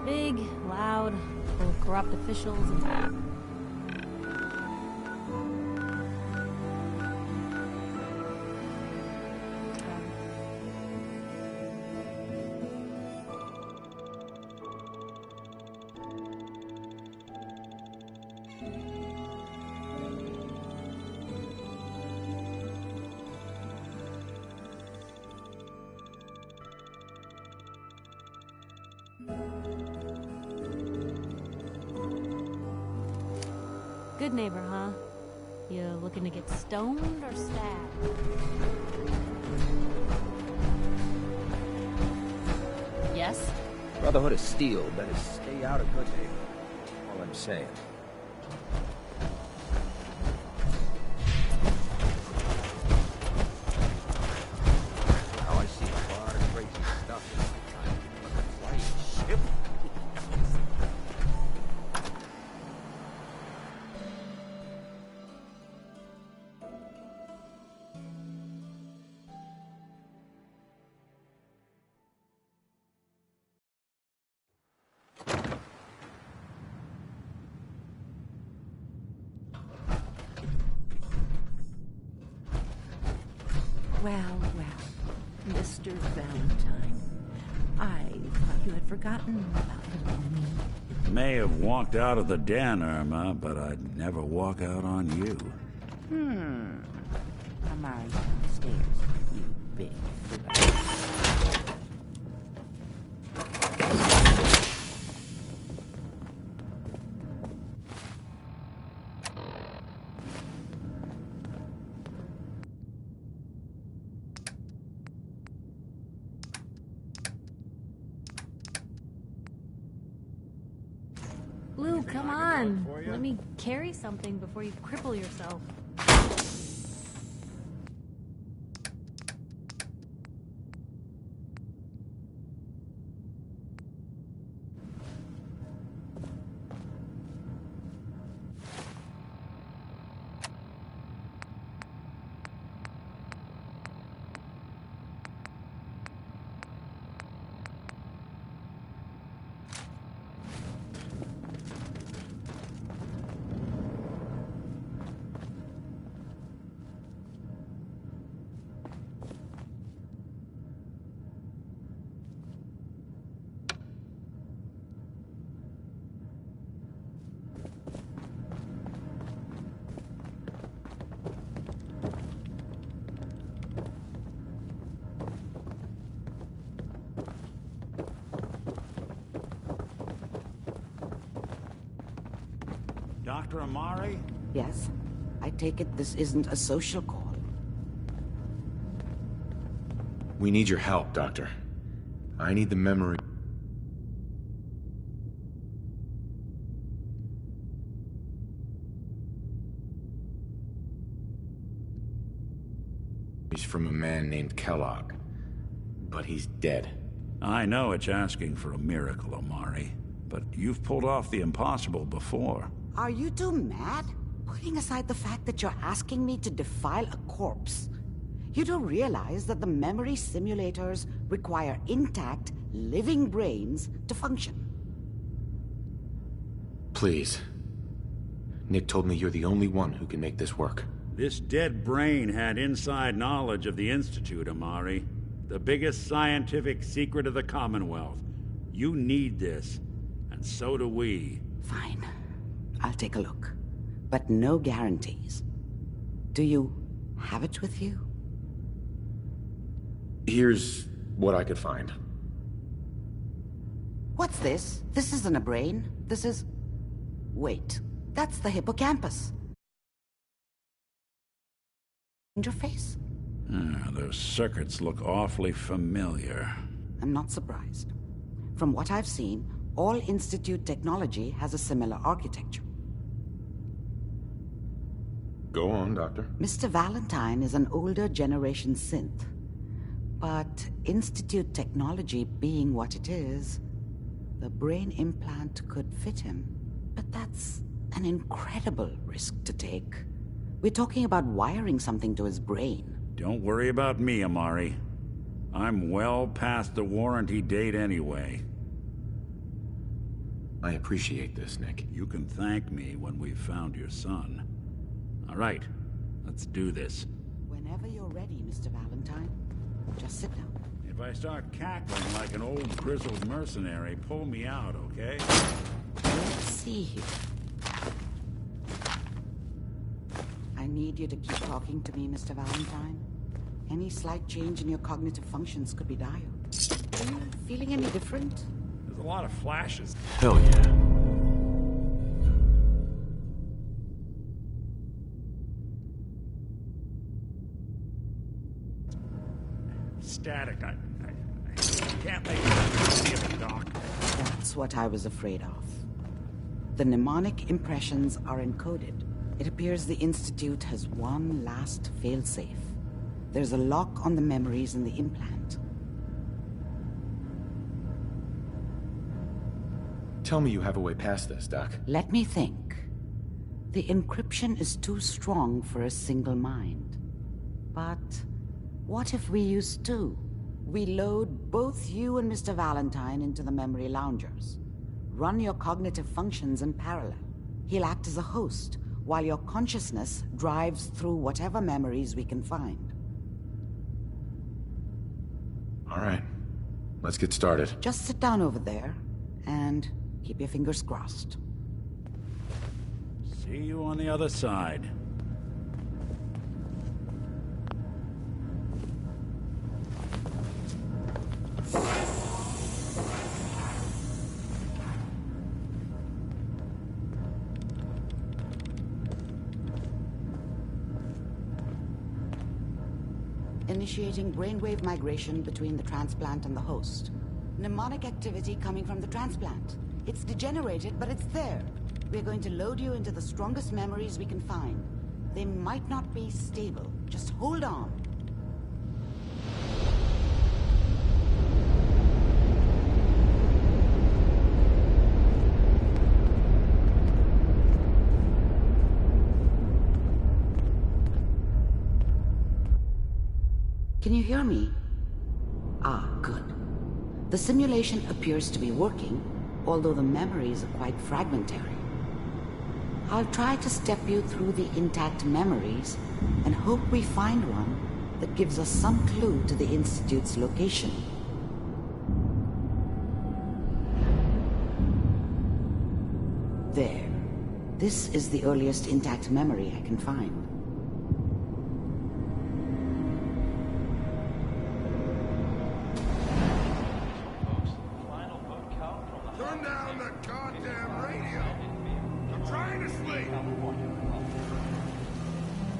big, loud, full of corrupt officials and... Good neighbor, huh? You looking to get stoned or stabbed? Yes? Brotherhood of Steel better stay out of good neighbor. All I'm saying. Now I see a lot of crazy stuff in my time. Flying ship? Well, well, Mr. Valentine. I thought you had forgotten about me. May have walked out of the den, Irma, but I'd never walk out on you. Amari downstairs, you big fool. Blue, come on. Let me carry something before you cripple yourself. Dr. Amari? Yes? I take it this isn't a social call. We need your help, Doctor. I need the memory... from a man named Kellogg. But he's dead. I know it's asking for a miracle, Amari, but you've pulled off the impossible before. Are you two mad? Putting aside the fact that you're asking me to defile a corpse, you do realize that the memory simulators require intact, living brains to function. Please. Nick told me you're the only one who can make this work. This dead brain had inside knowledge of the Institute, Amari. The biggest scientific secret of the Commonwealth. You need this, and so do we. Fine. I'll take a look. But no guarantees. Do you have it with you? Here's what I could find. What's this? This isn't a brain. This is... Wait. That's the hippocampus. Interface? Those circuits look awfully familiar. I'm not surprised. From what I've seen, all Institute technology has a similar architecture. Go on, Doctor. Mr. Valentine is an older generation synth. But Institute technology being what it is, the brain implant could fit him. But that's an incredible risk to take. We're talking about wiring something to his brain. Don't worry about me, Amari. I'm well past the warranty date anyway. I appreciate this, Nick. You can thank me when we've found your son. All right, let's do this. Whenever you're ready, Mr. Valentine. Just sit down. If I start cackling like an old grizzled mercenary, pull me out, okay? Let's see here. I need you to keep talking to me, Mr. Valentine. Any slight change in your cognitive functions could be dire. Are you feeling any different? There's a lot of flashes. Hell yeah. Static. I can't make it, Doc. That's what I was afraid of. The mnemonic impressions are encoded. It appears the Institute has one last failsafe. There's a lock on the memories in the implant. Tell me you have a way past this, Doc. Let me think. The encryption is too strong for a single mind. But what if we use two? We load both you and Mr. Valentine into the memory loungers. Run your cognitive functions in parallel. He'll act as a host, while your consciousness drives through whatever memories we can find. All right. Let's get started. Just sit down over there, and keep your fingers crossed. See you on the other side. Initiating brainwave migration between the transplant and the host. Mnemonic activity coming from the transplant. It's degenerated, but it's there. We're going to load you into the strongest memories we can find. They might not be stable. Just hold on. Can you hear me? Ah, good. The simulation appears to be working, although the memories are quite fragmentary. I'll try to step you through the intact memories and hope we find one that gives us some clue to the Institute's location. There. This is the earliest intact memory I can find. Turn down the goddamn radio! I'm trying to sleep!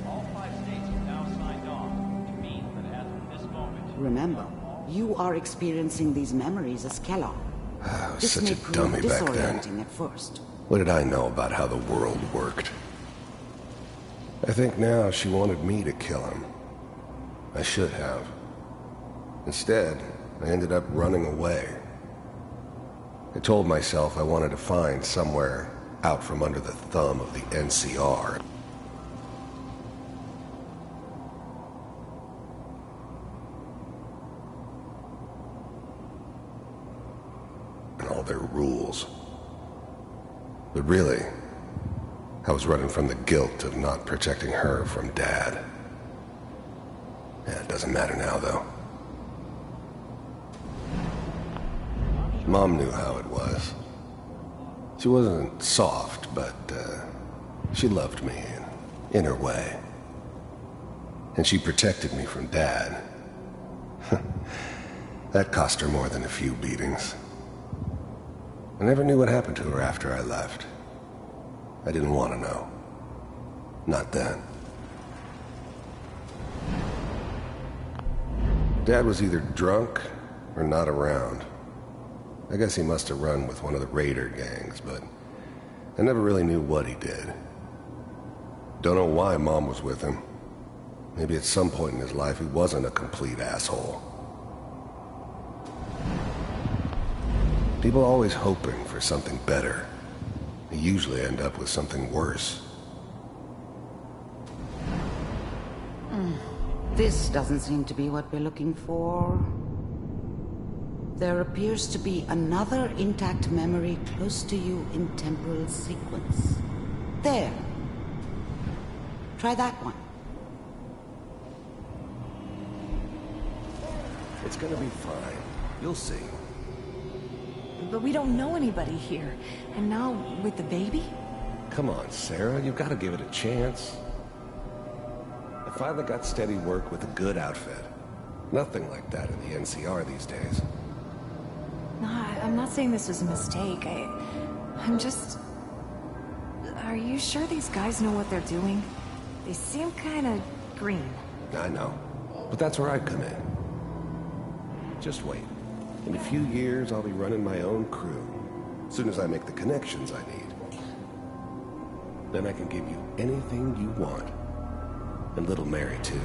All 5 states have now signed on, which means that as of this moment... Remember, you are experiencing these memories as Kellogg. I was This such may a prove dummy back then. disorienting at first. What did I know about how the world worked? I think now she wanted me to kill him. I should have. Instead, I ended up running away. I told myself I wanted to find somewhere out from under the thumb of the NCR. And all their rules. But really, I was running from the guilt of not protecting her from Dad. Yeah, it doesn't matter now, though. Mom knew how it was. She wasn't soft, but she loved me in her way. And she protected me from Dad. That cost her more than a few beatings. I never knew what happened to her after I left. I didn't want to know. Not then. Dad was either drunk or not around. I guess he must have run with one of the raider gangs, but I never really knew what he did. Don't know why Mom was with him. Maybe at some point in his life he wasn't a complete asshole. People are always hoping for something better. They usually end up with something worse. This doesn't seem to be what we're looking for. There appears to be another intact memory close to you in temporal sequence. There. Try that one. It's gonna be fine. You'll see. But we don't know anybody here. And now, with the baby? Come on, Sarah, you've got to give it a chance. I finally got steady work with a good outfit. Nothing like that in the NCR these days. No, I'm not saying this was a mistake. I'm just... Are you sure these guys know what they're doing? They seem kind of green. I know, but that's where I come in. Just wait. In a few years, I'll be running my own crew. As soon as I make the connections I need. Then I can give you anything you want. And little Mary, too.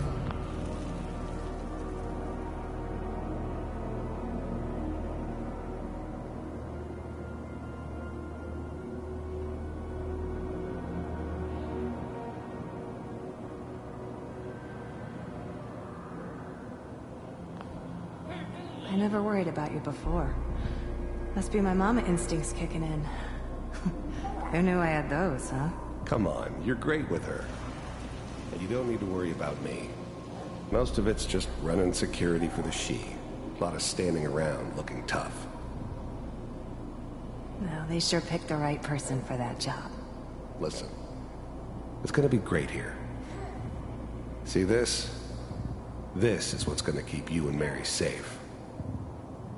I never worried about you before. Must be my mama instincts kicking in. Who knew I had those, huh? Come on, you're great with her. And you don't need to worry about me. Most of it's just running security for the she. A lot of standing around looking tough. Well, they sure picked the right person for that job. Listen, it's gonna be great here. See this? This is what's gonna keep you and Mary safe.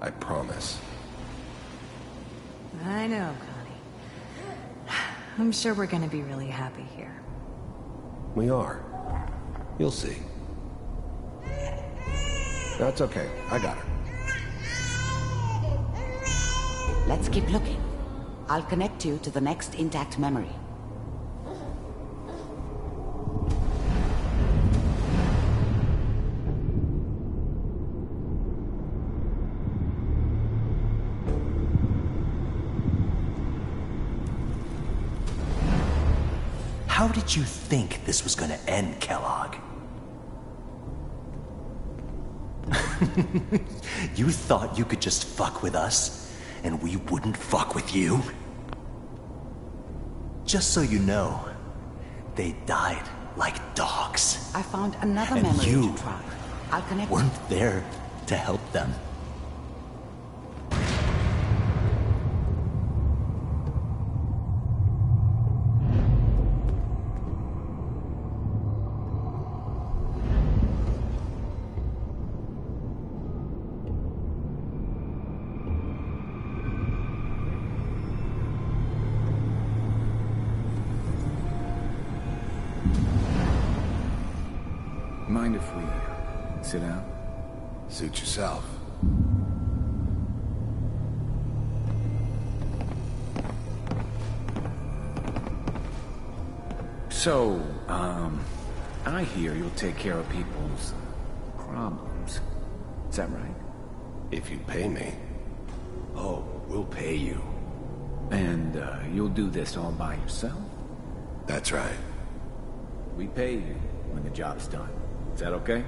I promise. I know, Connie. I'm sure we're gonna be really happy here. We are. You'll see. That's okay. I got her. Let's keep looking. I'll connect you to the next intact memory. How did you think this was gonna end, Kellogg? You thought you could just fuck with us, and we wouldn't fuck with you? Just so you know, they died like dogs. I found another And memory you to try. I'll connect weren't there to help them. Mind if we sit down? Suit yourself. So, I hear you'll take care of people's problems. Is that right? If you pay me. Oh, we'll pay you. And, you'll do this all by yourself? That's right. We pay you when the job's done. Is that okay?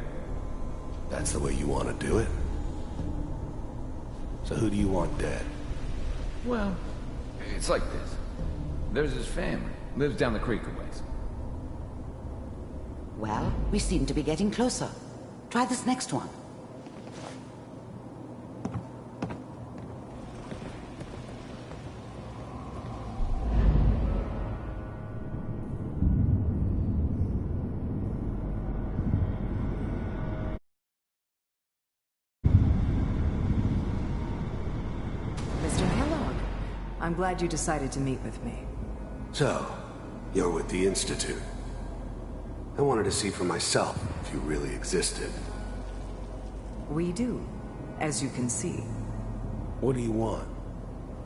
That's the way you want to do it? So who do you want dead? Well, it's like this. There's his family. Lives down the creek a ways. Well, we seem to be getting closer. Try this next one. I'm glad you decided to meet with me. So, you're with the Institute. I wanted to see for myself if you really existed. We do, as you can see. What do you want?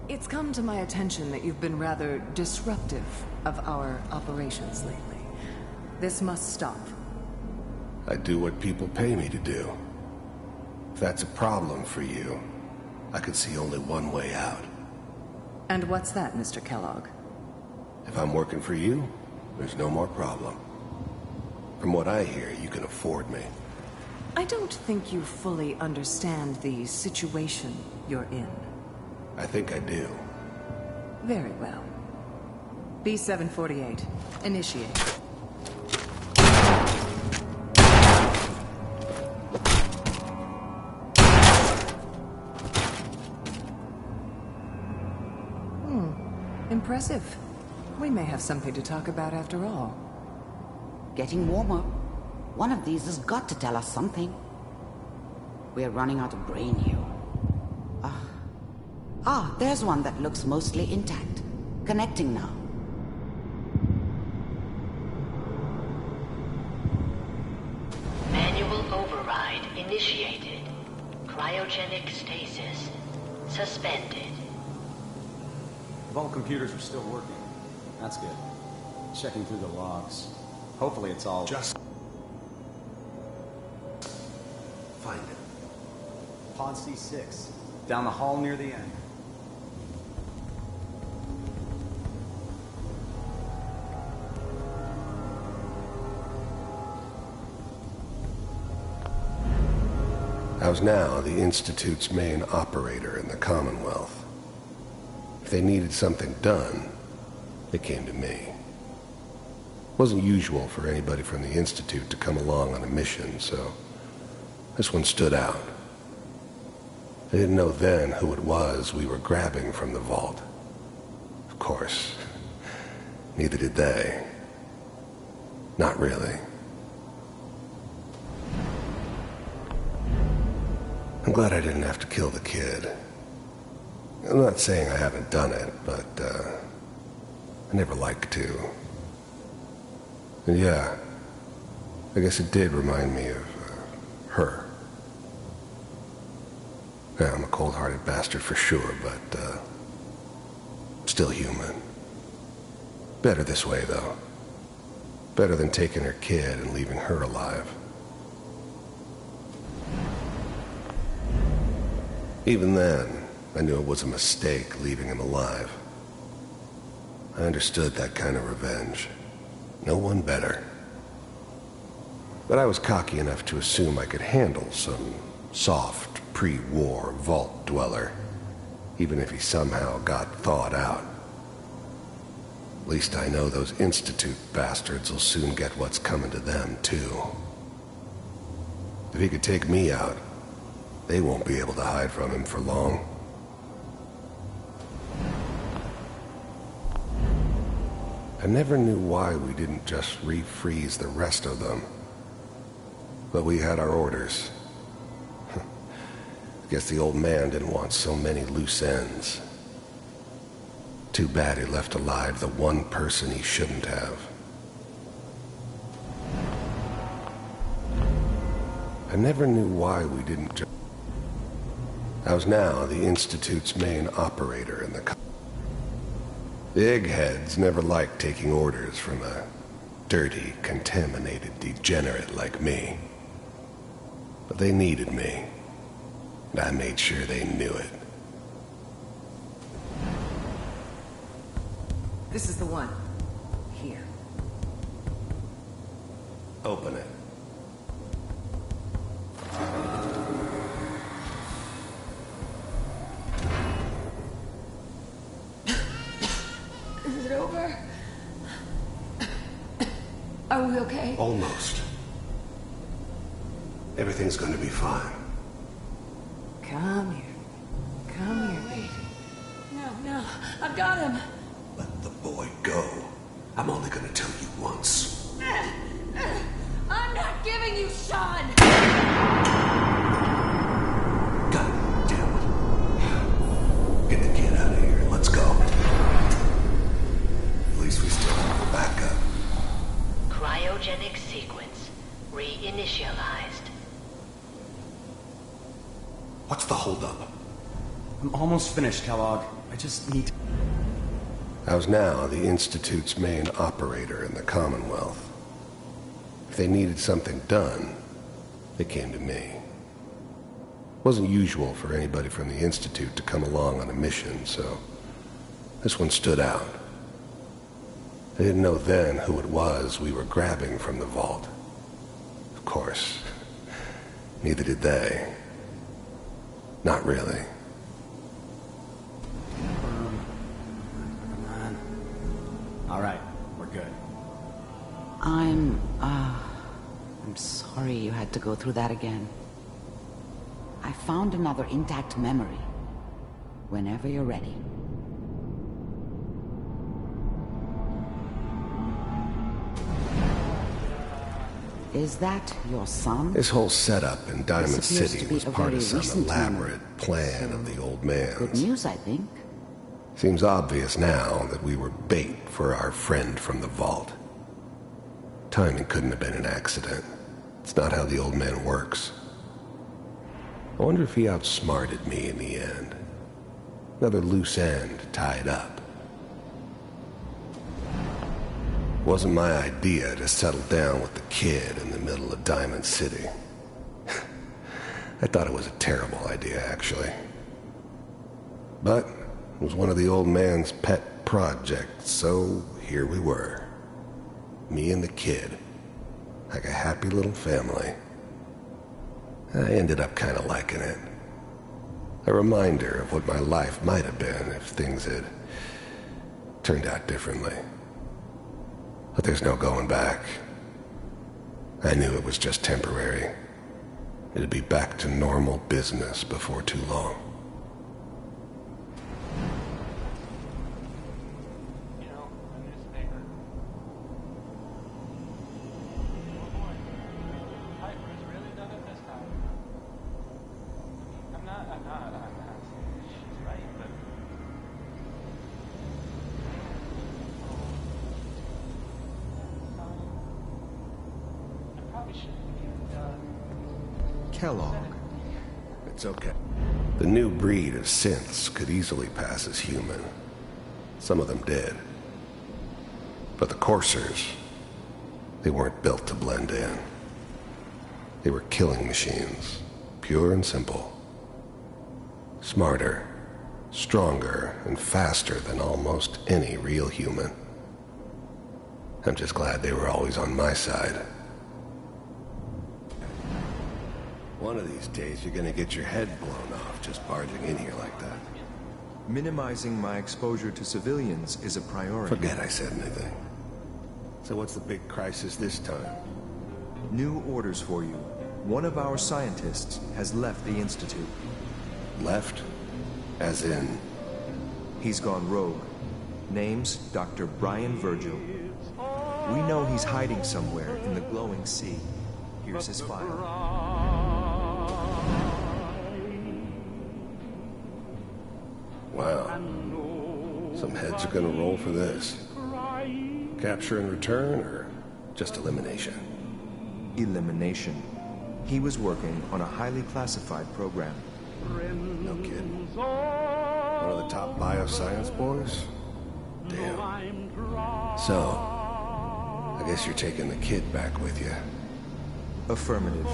It's come to my attention that you've been rather disruptive of our operations lately. This must stop. I do what people pay me to do. If that's a problem for you, I could see only one way out. And what's that, Mr. Kellogg? If I'm working for you, there's no more problem. From what I hear, you can afford me. I don't think you fully understand the situation you're in. I think I do. Very well. B-748, initiate. Impressive. We may have something to talk about after all. Getting warmer. One of these has got to tell us something. We're running out of brain here. There's one that looks mostly intact. Connecting now. Manual override initiated. Cryogenic stasis suspended. Vault computers are still working. That's good. Checking through the logs. Hopefully it's all... Just... find it. Pod C6. Down the hall near the end. I was now the Institute's main operator in the Commonwealth. If they needed something done, they came to me. It wasn't usual for anybody from the Institute to come along on a mission, so this one stood out. I didn't know then who it was we were grabbing from the vault. Of course, neither did they. Not really. I'm glad I didn't have to kill the kid. I'm not saying I haven't done it, but, I never liked to. And yeah, I guess it did remind me of, her. Yeah, I'm a cold-hearted bastard for sure, but, still human. Better this way, though. Better than taking her kid and leaving her alive. Even then, I knew it was a mistake leaving him alive. I understood that kind of revenge. No one better. But I was cocky enough to assume I could handle some soft, pre-war vault dweller, even if he somehow got thawed out. At least I know those Institute bastards will soon get what's coming to them, too. If he could take me out, they won't be able to hide from him for long. I never knew why we didn't just refreeze the rest of them. But we had our orders. I guess the old man didn't want so many loose ends. Too bad he left alive the one person he shouldn't have. I never knew why we didn't just... I was now the Institute's main operator in the... The eggheads never liked taking orders from a dirty, contaminated degenerate like me. But they needed me, and I made sure they knew it. This is the one. Here. Open it. Is it over? Are we okay? Almost. Everything's gonna be fine. Come here. Come here, baby. No, I've got him. Let the boy go. I'm only gonna tell you once. I'm not giving you Sean! God damn it. Get the kid out of here. Let's go. At least we still have a backup. Cryogenic sequence reinitialized. What's the holdup? I'm almost finished, Kellogg. I just need to... I was now the Institute's main operator in the Commonwealth. If they needed something done, they came to me. It wasn't usual for anybody from the Institute to come along on a mission, so this one stood out. I didn't know then who it was we were grabbing from the vault. Of course, neither did they. Not really. All right, we're good. I'm sorry you had to go through that again. I found another intact memory. Whenever you're ready. Is that your son? His whole setup in Diamond City was part of some recent elaborate plan of the old man's. Good news, I think. Seems obvious now that we were bait for our friend from the vault. Timing couldn't have been an accident. It's not how the old man works. I wonder if he outsmarted me in the end. Another loose end tied up. It wasn't my idea to settle down with the kid in the middle of Diamond City. I thought it was a terrible idea, actually. But it was one of the old man's pet projects, so here we were. Me and the kid. Like a happy little family. I ended up kind of liking it. A reminder of what my life might have been if things had turned out differently. But there's no going back. I knew it was just temporary. It'd be back to normal business before too long. Kellogg. It's okay. The new breed of synths could easily pass as human. Some of them did. But the coursers, they weren't built to blend in. They were killing machines, pure and simple. Smarter, stronger, and faster than almost any real human. I'm just glad they were always on my side. One of these days, you're gonna get your head blown off just barging in here like that. Minimizing my exposure to civilians is a priority. Forget I said anything. So what's the big crisis this time? New orders for you. One of our scientists has left the Institute. Left? As in? He's gone rogue. Name's Dr. Brian Virgil. We know he's hiding somewhere in the glowing sea. Here's his file. Wow. Some heads are gonna roll for this. Capture and return, or just elimination? Elimination. He was working on a highly classified program. No kidding. One of the top bioscience boys? Damn. So, I guess you're taking the kid back with you. Affirmative.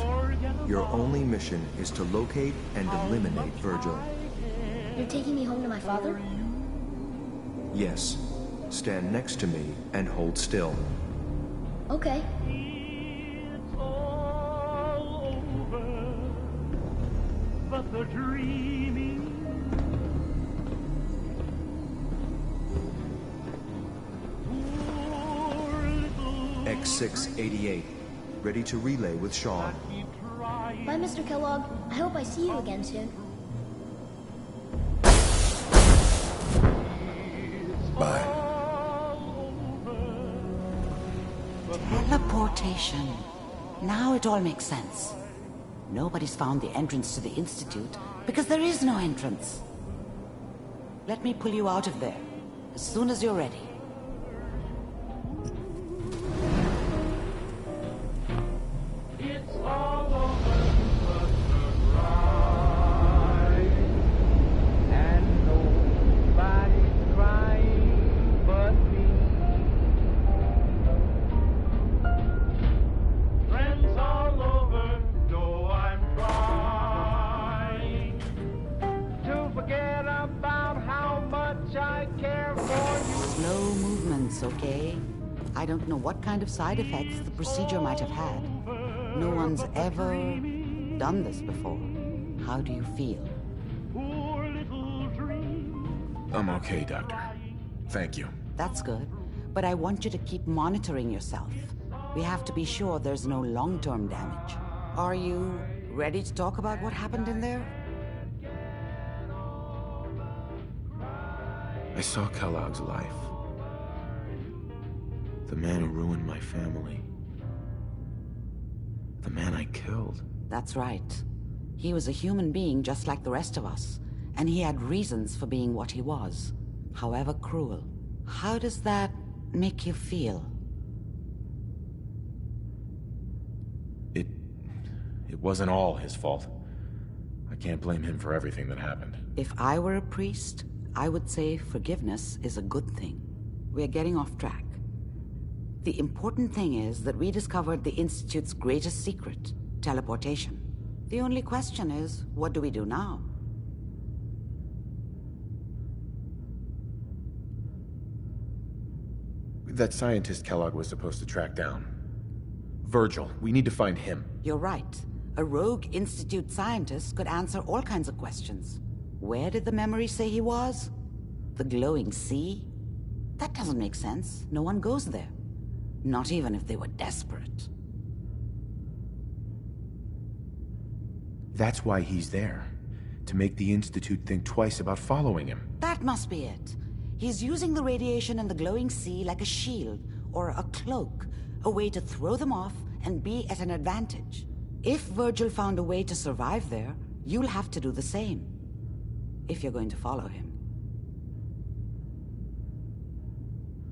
Your only mission is to locate and eliminate Virgil. You're taking me home to my father? Yes. Stand next to me and hold still. Okay. But the dreaming X688. Ready to relay with Sean. Bye, Mr. Kellogg. I hope I see you again soon. Bye. Teleportation. Now it all makes sense. Nobody's found the entrance to the Institute because there is no entrance. Let me pull you out of there as soon as you're ready. it's all over but the ride. And nobody's crying but me. Friends all over know I'm trying to forget about how much I care for you. Slow movements, okay? I don't know what kind of side effects the procedure might have had. No one's ever done this before. How do you feel? I'm okay, Doctor. Thank you. That's good. But I want you to keep monitoring yourself. We have to be sure there's no long-term damage. Are you ready to talk about what happened in there? I saw Kellogg's life. The man who ruined my family. The man I killed. That's right. He was a human being just like the rest of us, and he had reasons for being what he was, however cruel. How does that make you feel? It wasn't all his fault. I can't blame him for everything that happened. If I were a priest, I would say forgiveness is a good thing. We're getting off track. The important thing is that we discovered the Institute's greatest secret, teleportation. The only question is, what do we do now? That scientist Kellogg was supposed to track down. Virgil, we need to find him. You're right. A rogue Institute scientist could answer all kinds of questions. Where did the memory say he was? The glowing sea? That doesn't make sense. No one goes there. Not even if they were desperate. That's why he's there. To make the Institute think twice about following him. That must be it. He's using the radiation in the glowing sea like a shield or a cloak, a way to throw them off and be at an advantage. If Virgil found a way to survive there, you'll have to do the same. If you're going to follow him.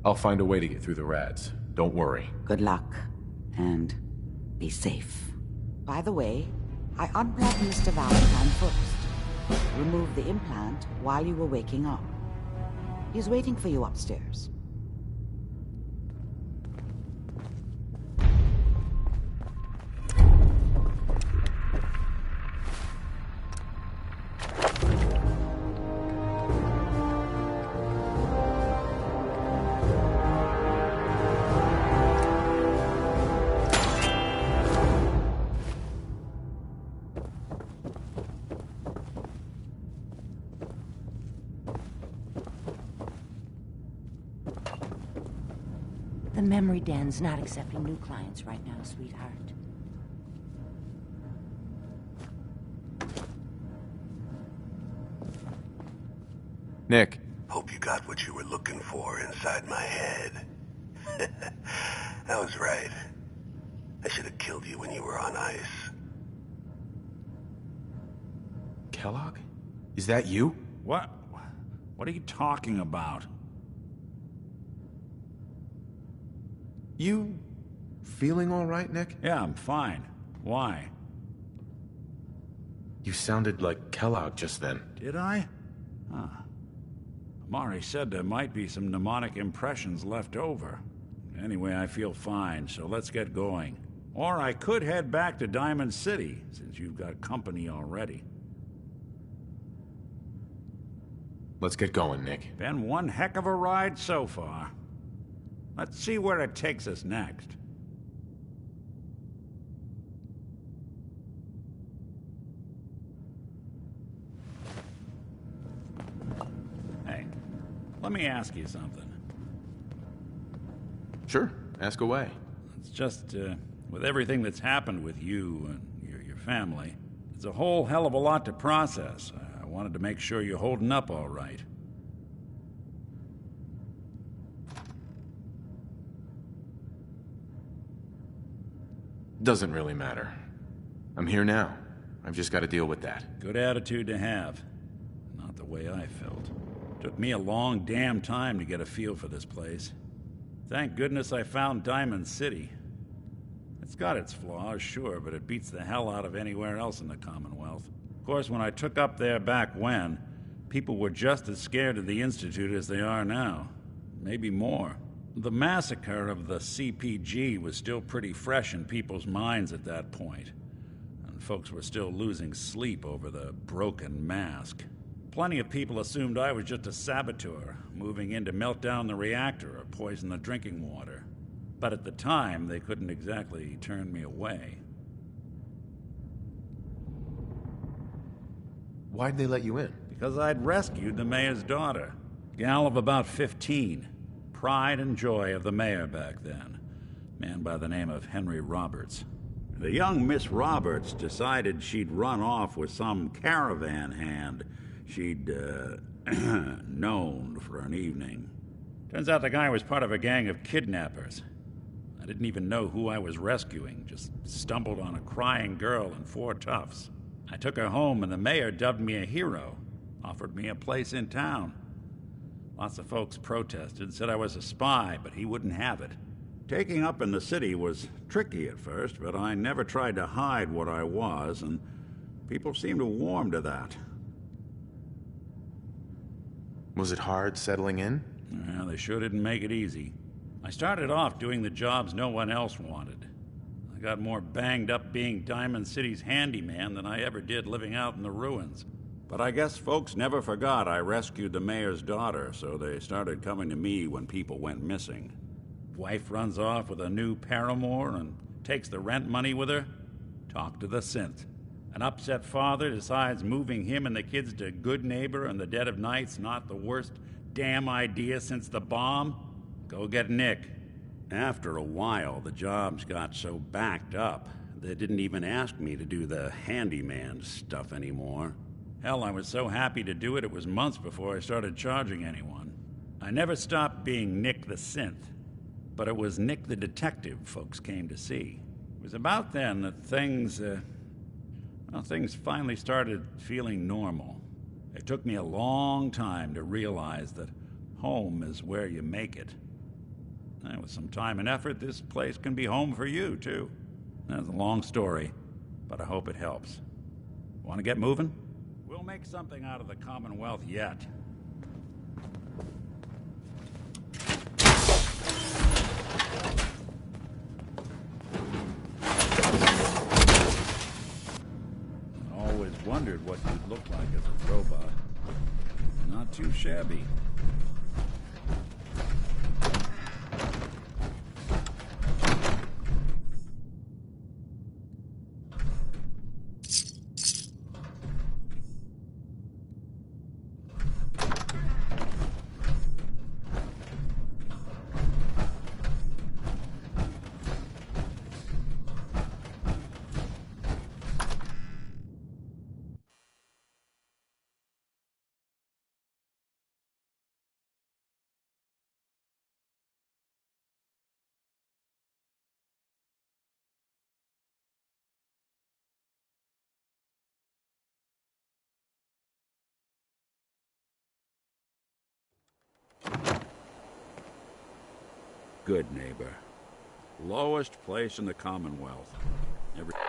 I'll find a way to get through the rads. Don't worry. Good luck. And be safe. By the way, I unplugged Mr. Valentine first. Removed the implant while you were waking up. He's waiting for you upstairs. The memory den's not accepting new clients right now, sweetheart. Nick. Hope you got what you were looking for inside my head. I was right. I should have killed you when you were on ice. Kellogg? Is that you? What? What are you talking about? You feeling all right, Nick? Yeah, I'm fine. Why? You sounded like Kellogg just then. Did I? Huh. Amari said there might be some mnemonic impressions left over. Anyway, I feel fine, so let's get going. Or I could head back to Diamond City, since you've got company already. Let's get going, Nick. Been one heck of a ride so far. Let's see where it takes us next. Hey, let me ask you something. Sure, ask away. It's just, with everything that's happened with you and your family, it's a whole hell of a lot to process. I wanted to make sure you're holding up all right. Doesn't really matter. I'm here now. I've just got to deal with that. Good attitude to have. Not the way I felt. Took me a long damn time to get a feel for this place. Thank goodness I found Diamond City. It's got its flaws, sure, but it beats the hell out of anywhere else in the Commonwealth. Of course, when I took up there back when, people were just as scared of the Institute as they are now. Maybe more. The massacre of the CPG was still pretty fresh in people's minds at that point, and folks were still losing sleep over the broken mask. Plenty of people assumed I was just a saboteur, moving in to melt down the reactor or poison the drinking water. But at the time, they couldn't exactly turn me away. Why'd they let you in? Because I'd rescued the mayor's daughter. Gal of about 15. Pride and joy of the mayor back then. Man by the name of Henry Roberts. The young Miss Roberts decided she'd run off with some caravan hand she'd, known for an evening. Turns out the guy was part of a gang of kidnappers. I didn't even know who I was rescuing, just stumbled on a crying girl and 4 toughs. I took her home and the mayor dubbed me a hero, offered me a place in town. Lots of folks protested, said I was a spy, but he wouldn't have it. Taking up in the city was tricky at first, but I never tried to hide what I was, and people seemed to warm to that. Was it hard settling in? Well, they sure didn't make it easy. I started off doing the jobs no one else wanted. I got more banged up being Diamond City's handyman than I ever did living out in the ruins. But I guess folks never forgot I rescued the mayor's daughter, so they started coming to me when people went missing. Wife runs off with a new paramour and takes the rent money with her. Talk to the synth. An upset father decides moving him and the kids to Good Neighbor in the dead of night's not the worst damn idea since the bomb. Go get Nick. After a while, the jobs got so backed up, they didn't even ask me to do the handyman stuff anymore. Hell, I was so happy to do it, it was months before I started charging anyone. I never stopped being Nick the Synth, but it was Nick the Detective folks came to see. It was about then that things finally started feeling normal. It took me a long time to realize that home is where you make it. And with some time and effort, this place can be home for you, too. That's a long story, but I hope it helps. Want to get moving? We'll make something out of the Commonwealth yet. I always wondered what you'd look like as a robot. Not too shabby. Good Neighbor. Lowest place in the Commonwealth. Everything.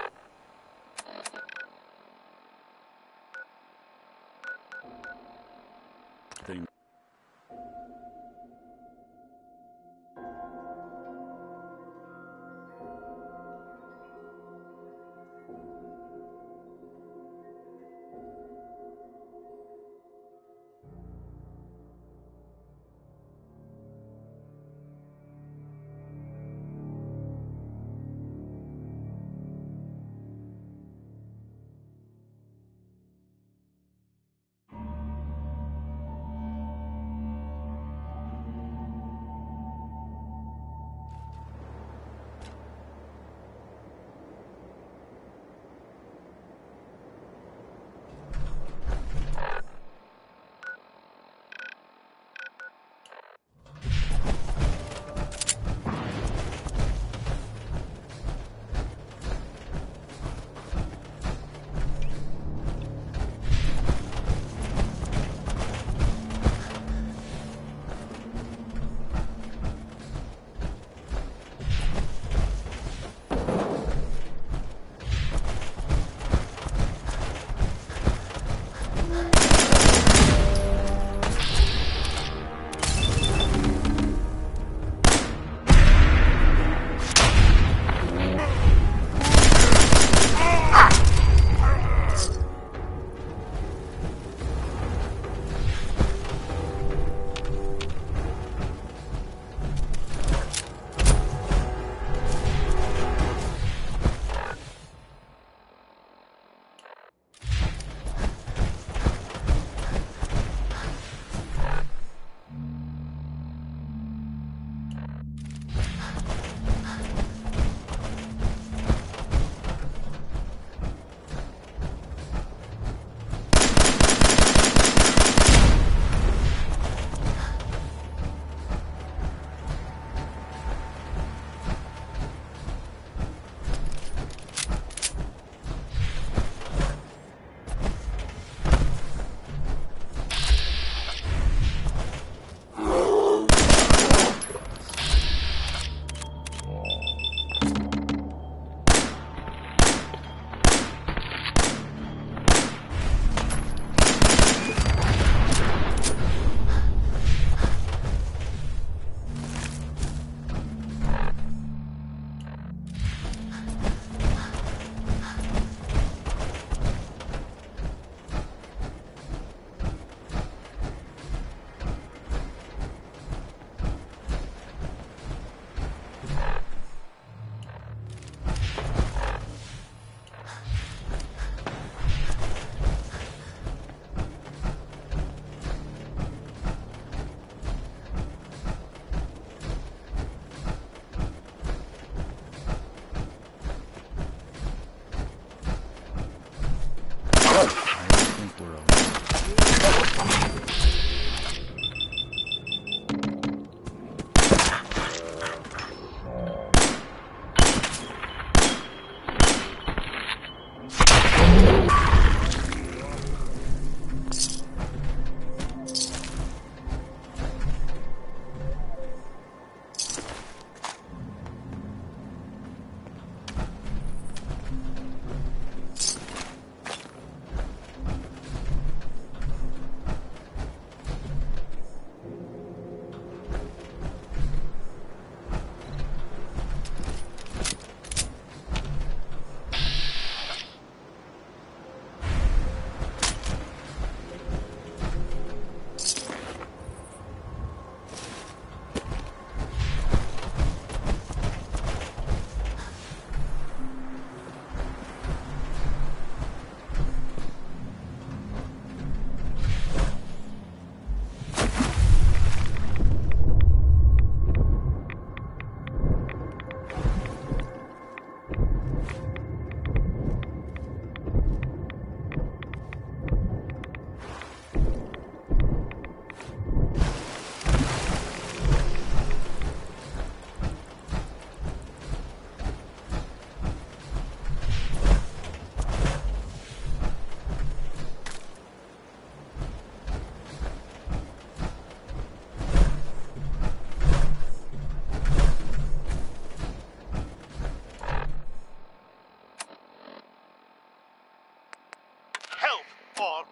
or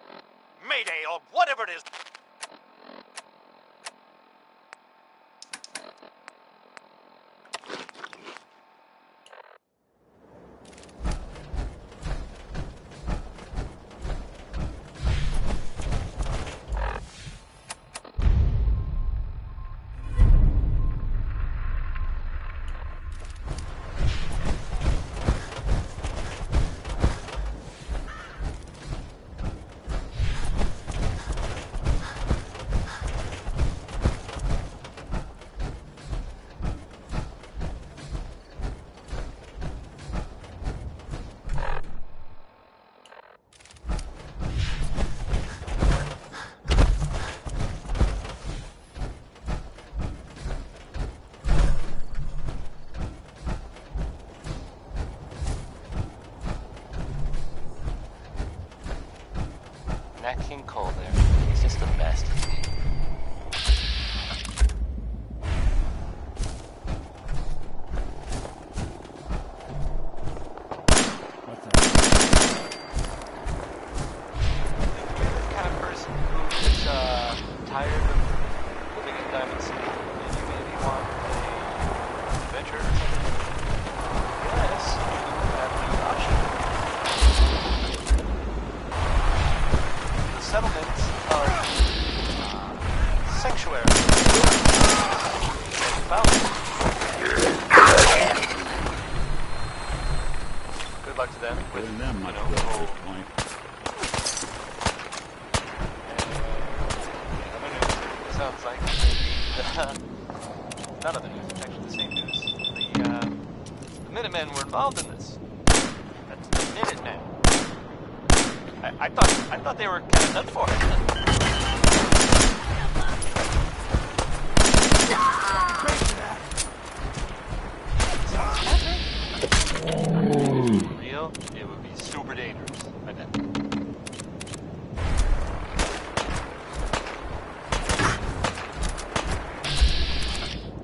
Mayday, or whatever it is. Nat King Cole there. He's just the best. Kind of person who is tired of living in Diamond City, and you maybe want an adventure or something? Yes, you have the option. The settlements of Sanctuary. Found it. Good luck to them. Giving them much You know, good at whole- this point. It sounds like none of the news. It's actually the same news. The Minutemen were involved in this. That's the Minutemen. I thought they were kind of done for. Real? It would be super dangerous. I bet.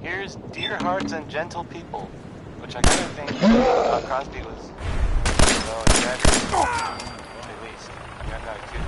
Here's Dear Hearts and Gentle People, which I kind of think Crosby was, well, exaggerated, at least. I mean, I'm not kidding.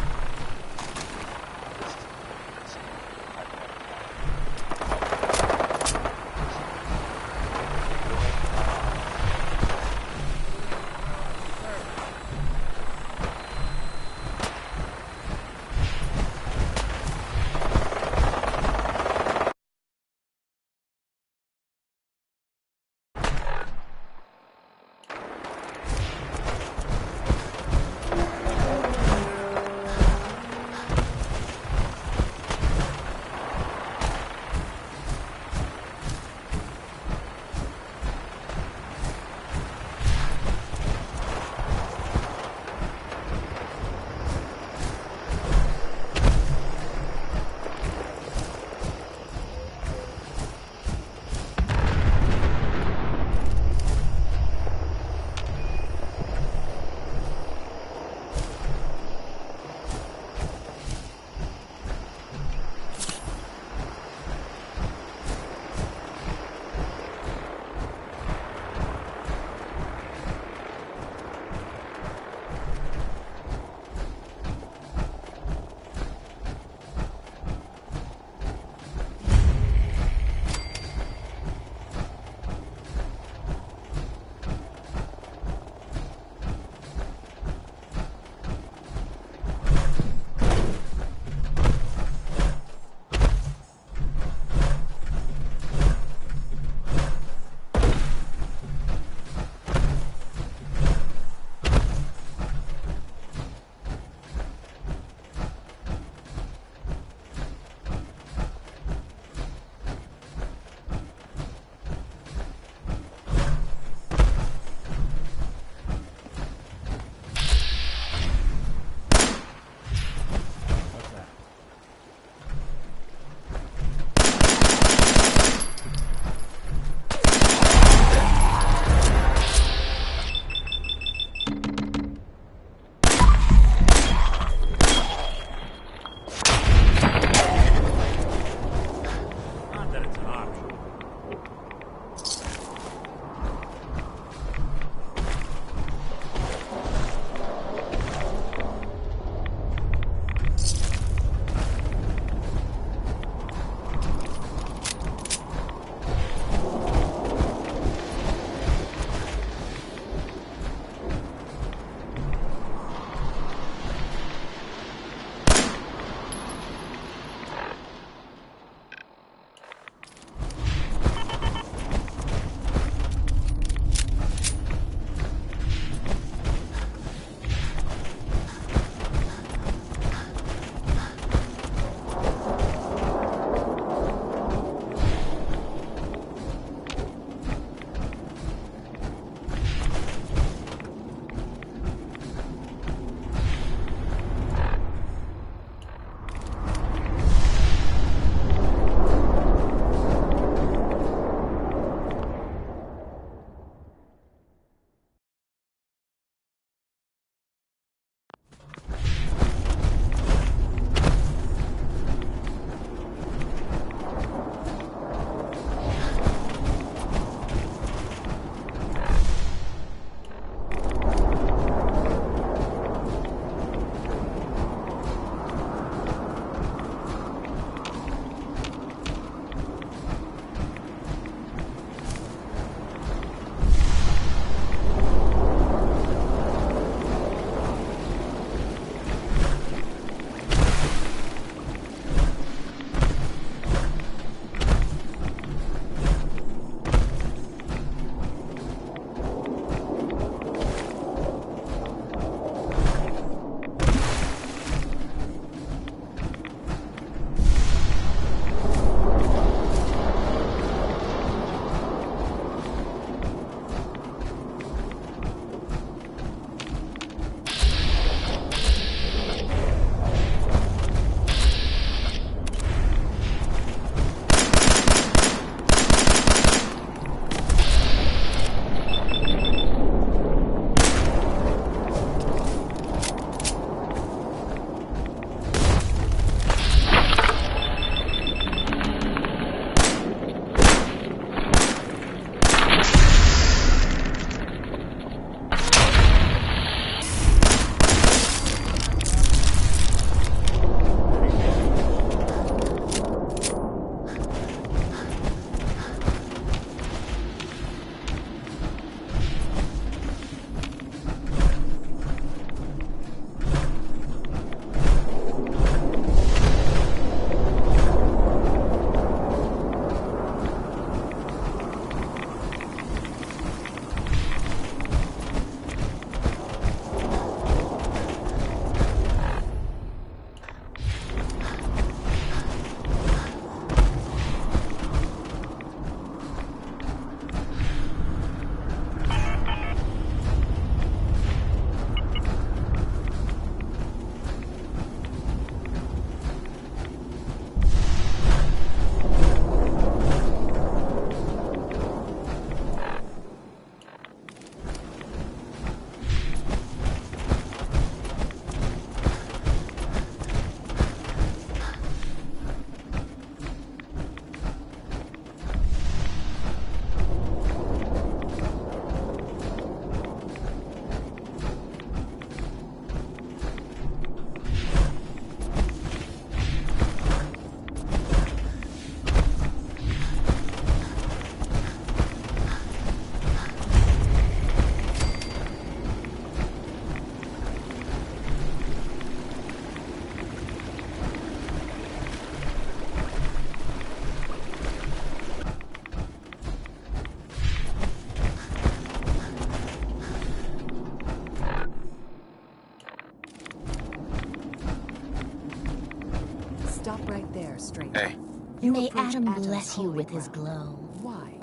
Stop right there, stranger. Hey. May approach Adam Atom's bless you holy with his ground. glow. Why?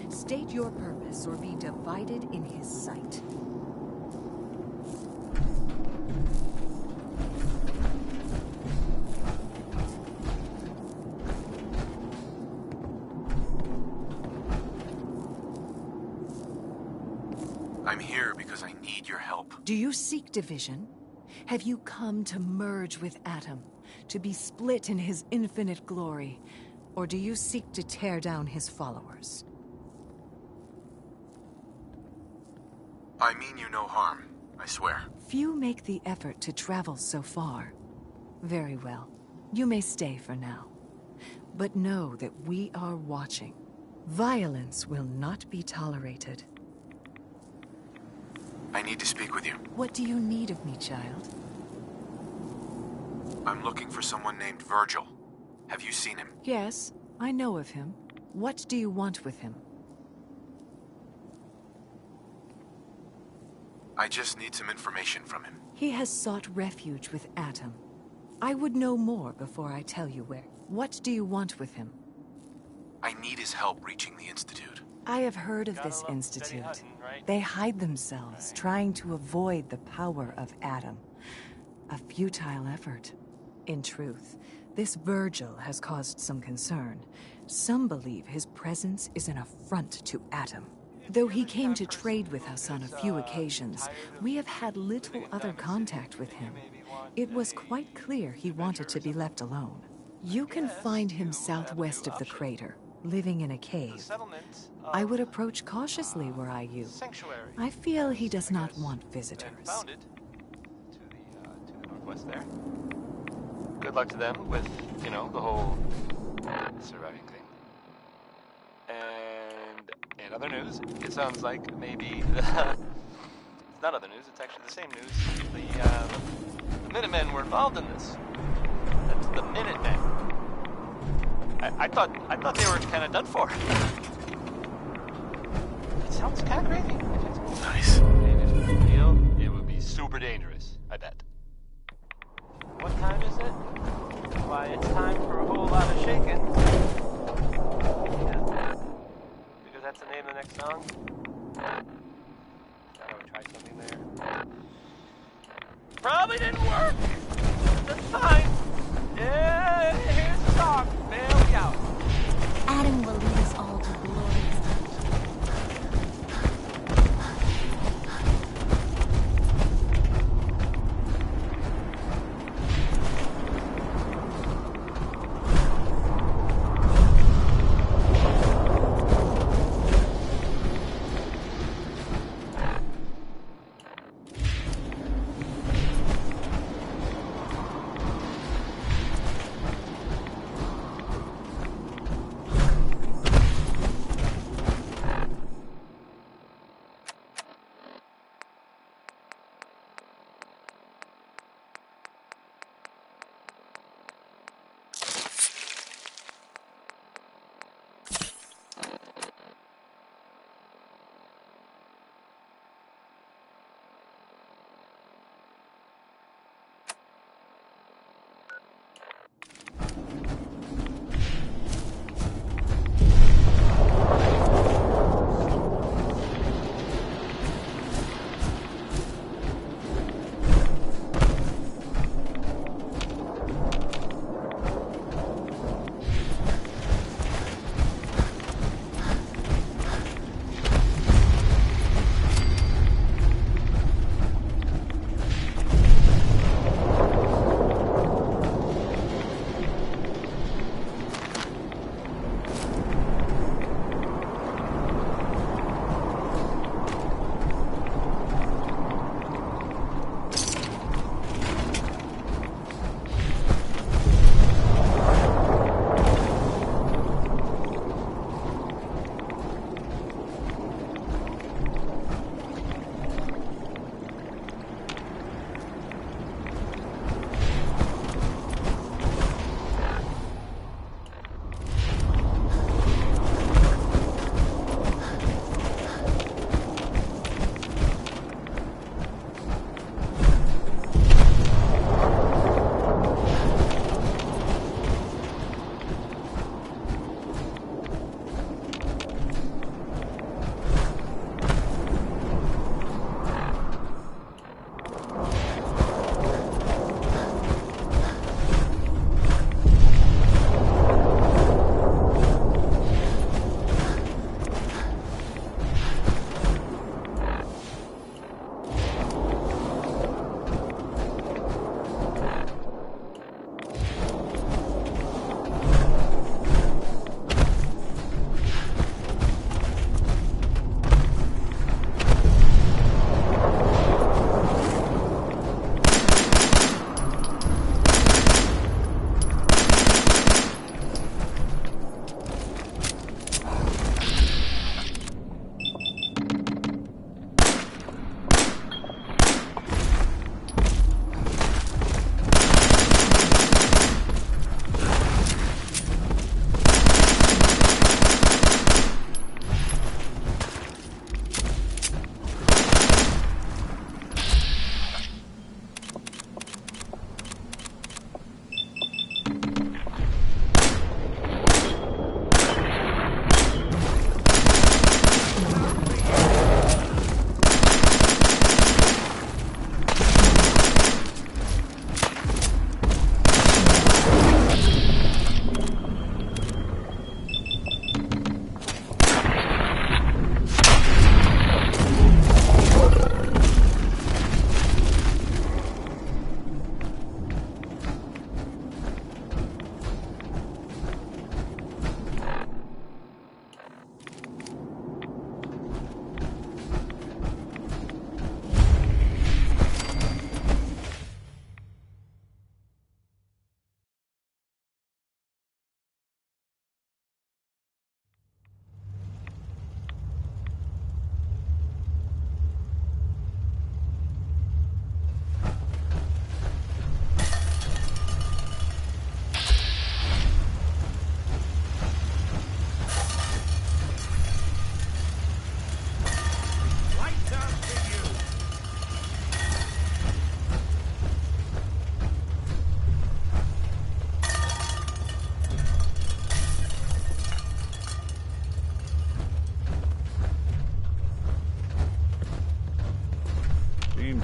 State your purpose or be divided in his sight. I'm here because I need your help. Do you seek division? Have you come to merge with Atom, to be split in his infinite glory? Or do you seek to tear down his followers? I mean you no harm, I swear. Few make the effort to travel so far. Very well. You may stay for now. But know that we are watching. Violence will not be tolerated. I need to speak with you. What do you need of me, child? I'm looking for someone named Virgil. Have you seen him? Yes, I know of him. What do you want with him? I just need some information from him. He has sought refuge with Atom. I would know more before I tell you where. What do you want with him? I need his help reaching the Institute. I have heard of this institute. They hide themselves, trying to avoid the power of Atom. A futile effort. In truth, this Virgil has caused some concern. Some believe his presence is an affront to Atom. Though he came to trade with us on a few occasions, we have had little other contact with him. It was quite clear he wanted to be left alone. You can find him southwest of the crater, living in a cave. I would approach cautiously were I you. I feel he does not want visitors. Found it to the northwest there. Good luck to them with, you know, the whole surviving thing. And in other news, it sounds like maybe it's not other news. It's actually the same news. The Minutemen were involved in this. That's the Minutemen. I thought they were kind of done for. It sounds kind of crazy. Nice. It would be super dangerous, I bet. What time is it? Why, it's time for a whole lot of shaking. Yeah. Because that's the name of the next song. I would try something there. Probably didn't work. That's fine. Yeah, here's the song. Bail me out. Adam will lead us all to glorious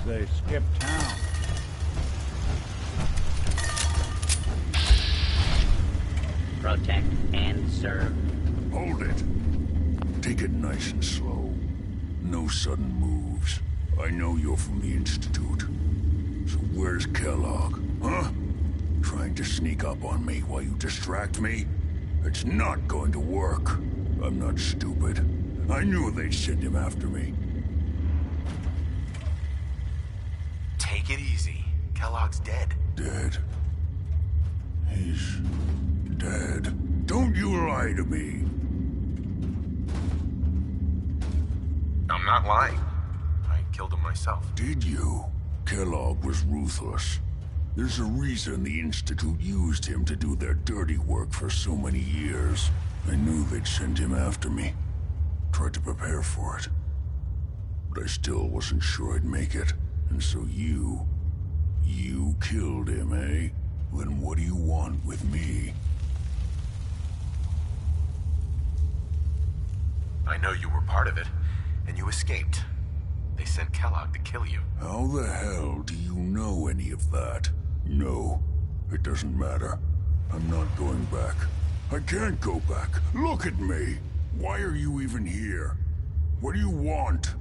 Seems they skipped town. Protect and serve. Hold it. Take it nice and slow. No sudden moves. I know you're from the Institute. So where's Kellogg, huh? Trying to sneak up on me while you distract me? It's not going to work. I'm not stupid. I knew they'd send him after me. Take it easy. Kellogg's dead. Dead? He's dead. Don't you lie to me. I'm not lying. I killed him myself. Did you? Kellogg was ruthless. There's a reason the Institute used him to do their dirty work for so many years. I knew they'd send him after me. Tried to prepare for it. But I still wasn't sure I'd make it. And so you killed him, eh? Then what do you want with me? I know you were part of it, and you escaped. They sent Kellogg to kill you. How the hell do you know any of that? No, it doesn't matter. I'm not going back. I can't go back. Look at me. Why are you even here? What do you want?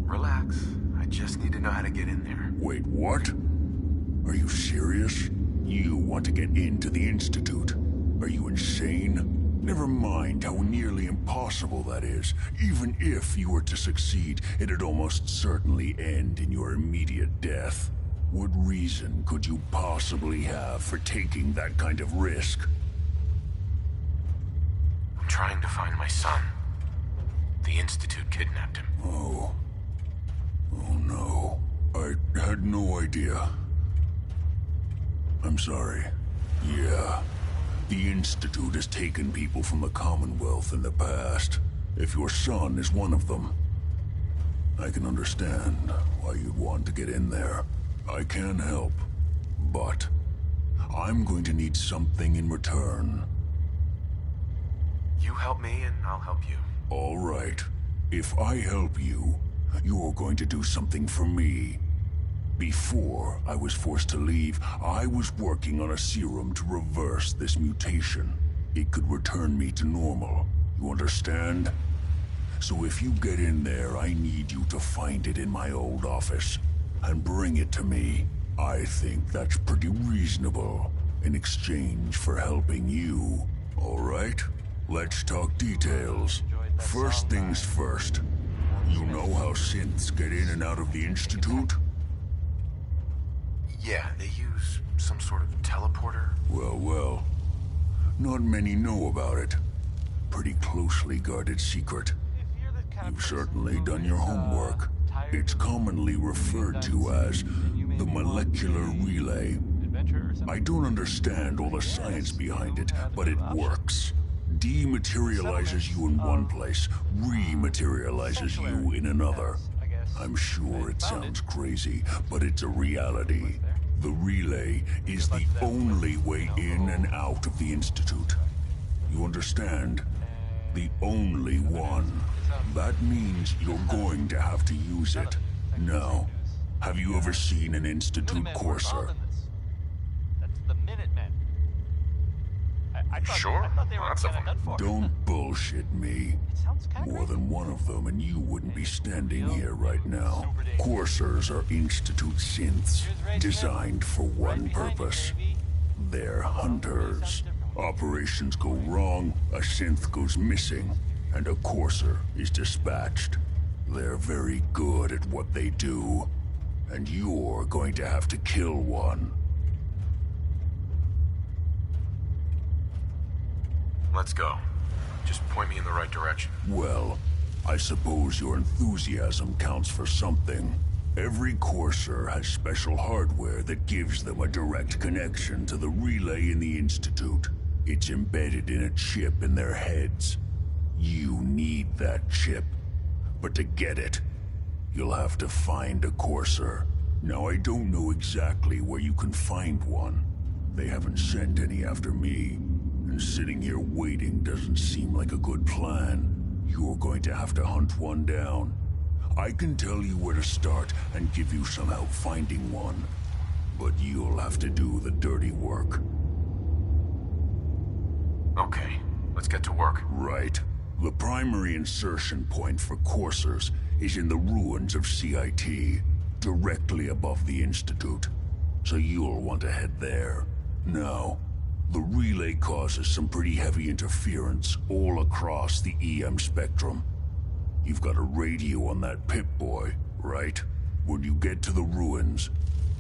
Relax. I just need to know how to get in there. Wait, what? Are you serious? You want to get into the Institute? Are you insane? Never mind how nearly impossible that is. Even if you were to succeed, it'd almost certainly end in your immediate death. What reason could you possibly have for taking that kind of risk? I'm trying to find my son. The Institute kidnapped him. Oh no. I had no idea. I'm sorry. Yeah. The Institute has taken people from the Commonwealth in the past. If your son is one of them, I can understand why you'd want to get in there. I can help, but I'm going to need something in return. You help me and I'll help you. All right. If I help you, you're going to do something for me. Before I was forced to leave, I was working on a serum to reverse this mutation. It could return me to normal. You understand? So if you get in there, I need you to find it in my old office and bring it to me. I think that's pretty reasonable in exchange for helping you. All right? Let's talk details. First things first. You know how synths get in and out of the Institute? Yeah, they use some sort of teleporter. Well. Not many know about it. Pretty closely guarded secret. You've certainly done your homework. It's commonly referred to as the molecular relay. I don't understand all the science behind it, but it works. Dematerializes you in one place, rematerializes you in another. I'm sure it sounds crazy, but it's a reality. The relay is the only way in and out of the Institute. You understand? The only one. That means you're going to have to use it. Now, have you ever seen an Institute courser? That's the Minutemen. Sure, lots of them. Don't bullshit me. More than one of them, and you wouldn't be standing here right now. Coursers are Institute synths, designed for one purpose. They're hunters. Operations go wrong, a synth goes missing, and a courser is dispatched. They're very good at what they do, and you're going to have to kill one. Let's go. Just point me in the right direction. Well, I suppose your enthusiasm counts for something. Every courser has special hardware that gives them a direct connection to the relay in the Institute. It's embedded in a chip in their heads. You need that chip. But to get it, you'll have to find a courser. Now, I don't know exactly where you can find one. They haven't sent any after me. And sitting here waiting doesn't seem like a good plan. You're going to have to hunt one down. I can tell you where to start and give you some help finding one. But you'll have to do the dirty work. Okay, let's get to work. Right. The primary insertion point for coursers is in the ruins of CIT, directly above the Institute. So you'll want to head there. Now, the relay causes some pretty heavy interference all across the EM spectrum. You've got a radio on that Pip-Boy, right? When you get to the ruins,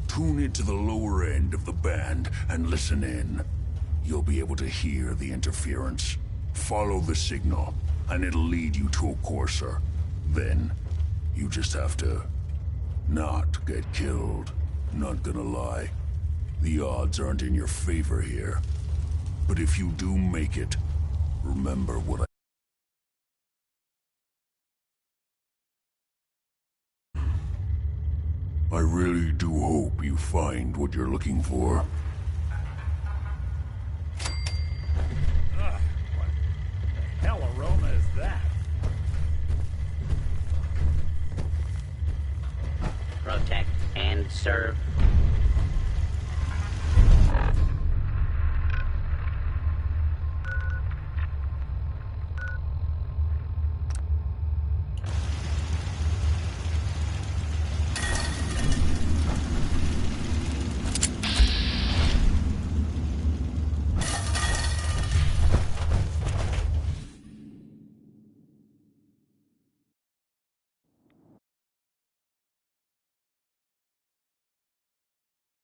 tune into the lower end of the band and listen in. You'll be able to hear the interference. Follow the signal, and it'll lead you to a courser. Then, you just have to not get killed. Not gonna lie. The odds aren't in your favor here. But if you do make it, remember what I really do hope you find what you're looking for. What the hell aroma is that? Protect and serve.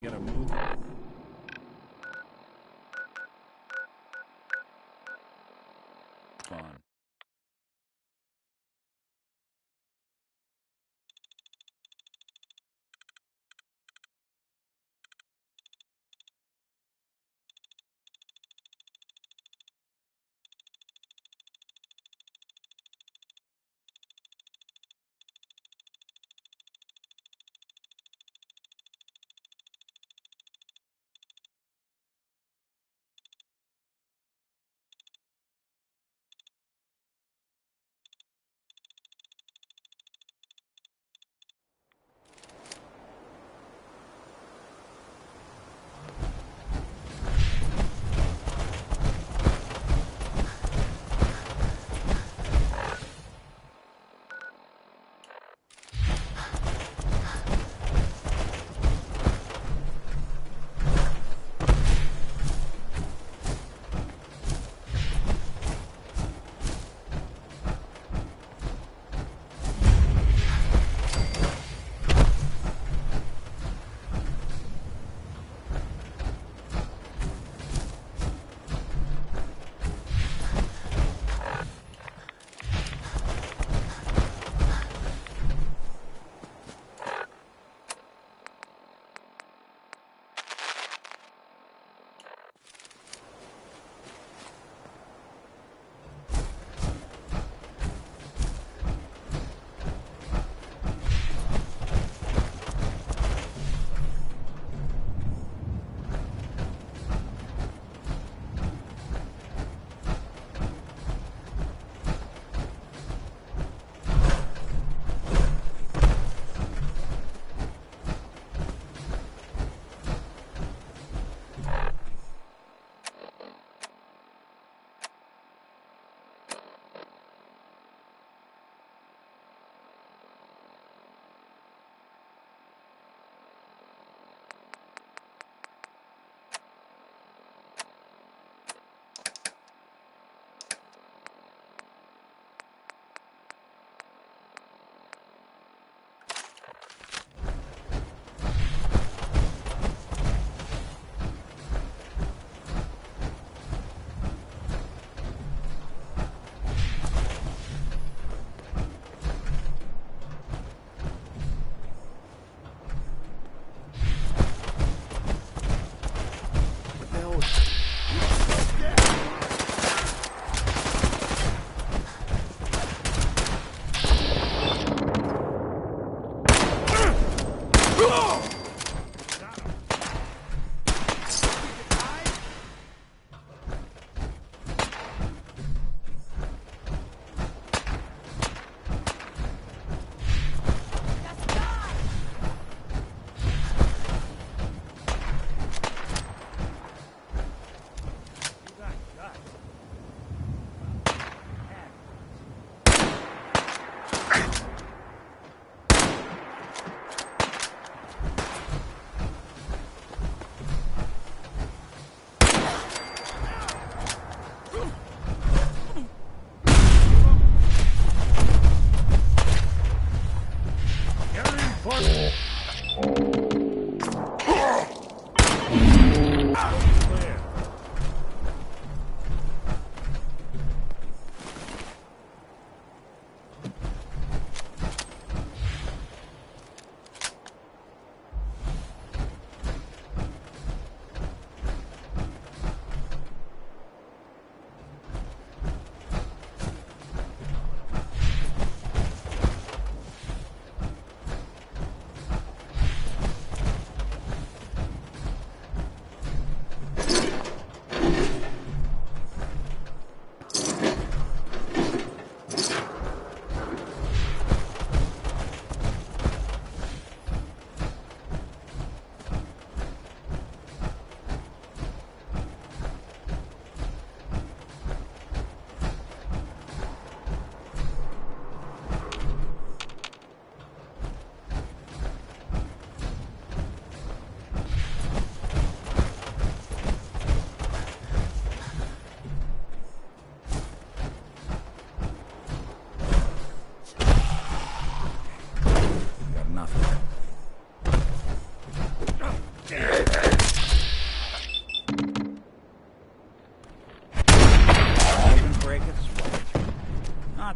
Gotta move. Fun.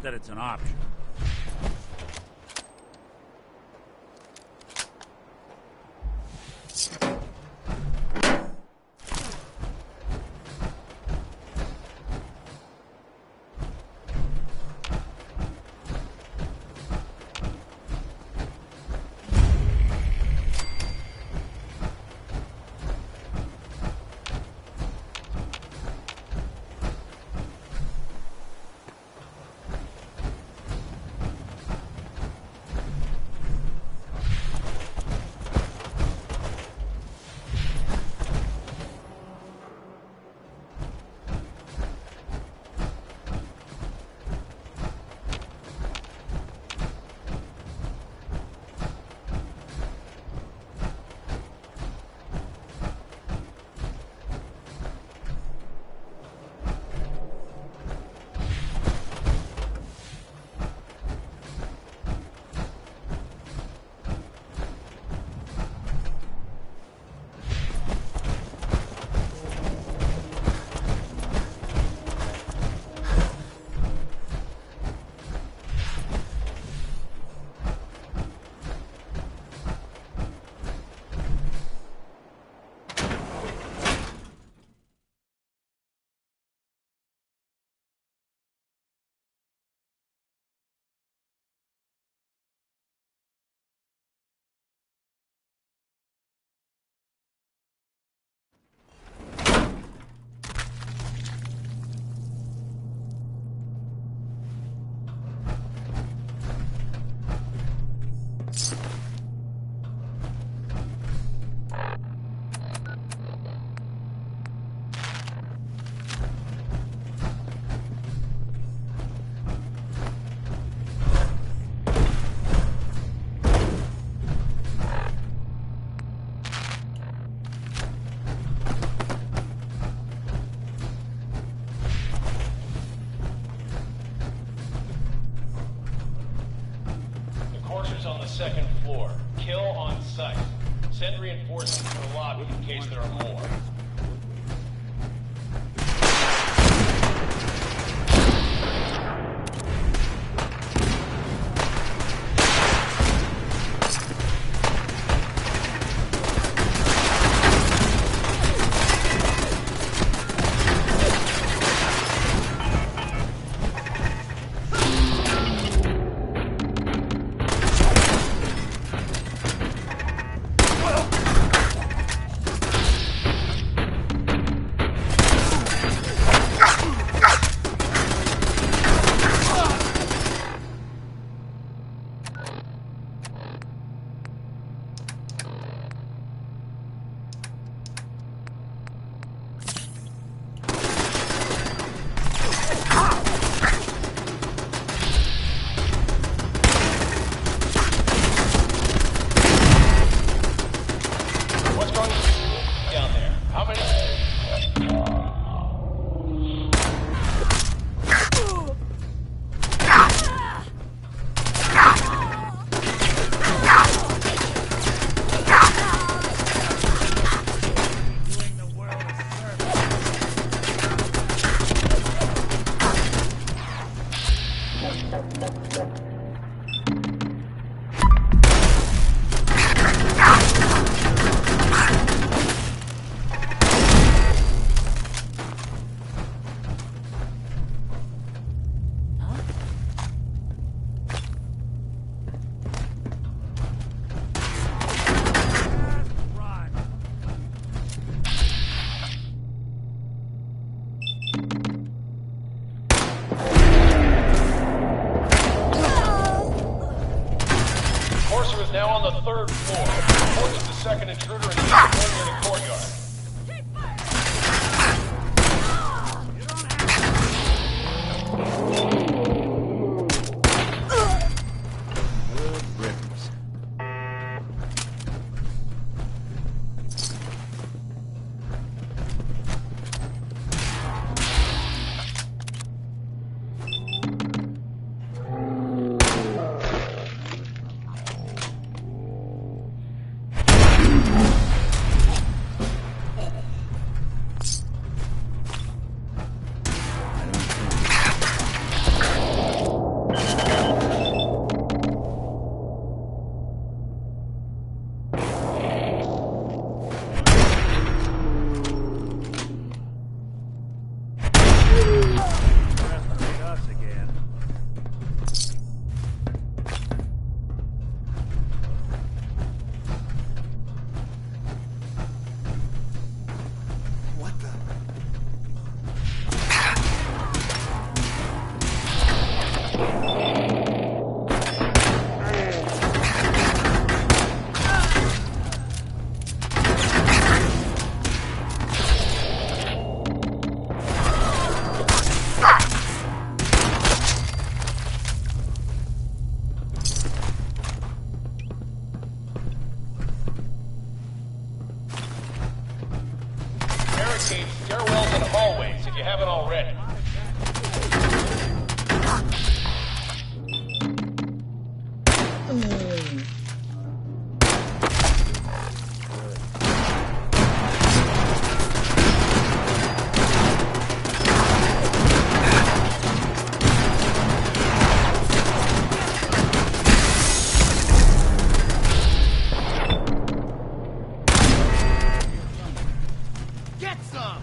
that it's an option. On the second floor. Kill on sight. Send reinforcements to the lobby in case there are more. Now on the third floor. Report to the second intruder in the courtyard. barricades, stairwells, and hallways if you haven't already. Get some!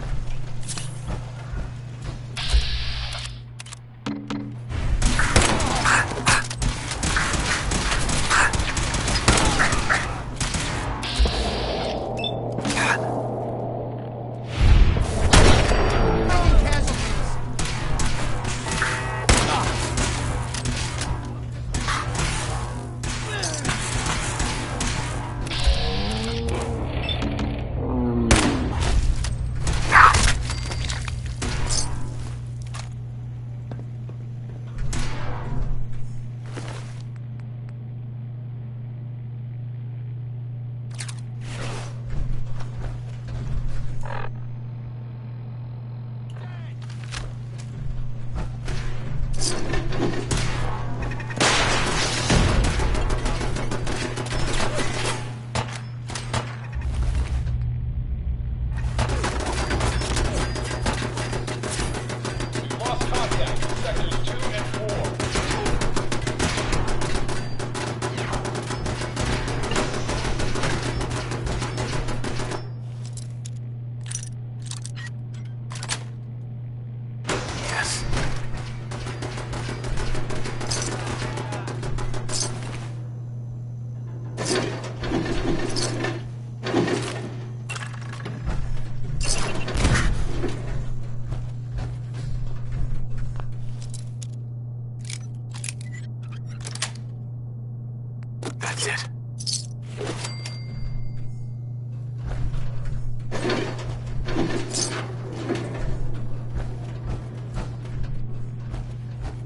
That's it.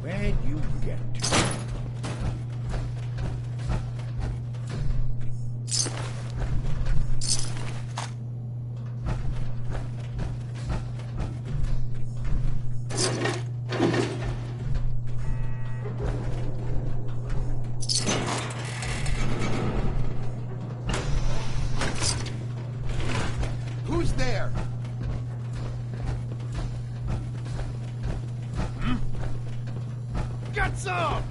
Where'd you get to? Who's there? Got some!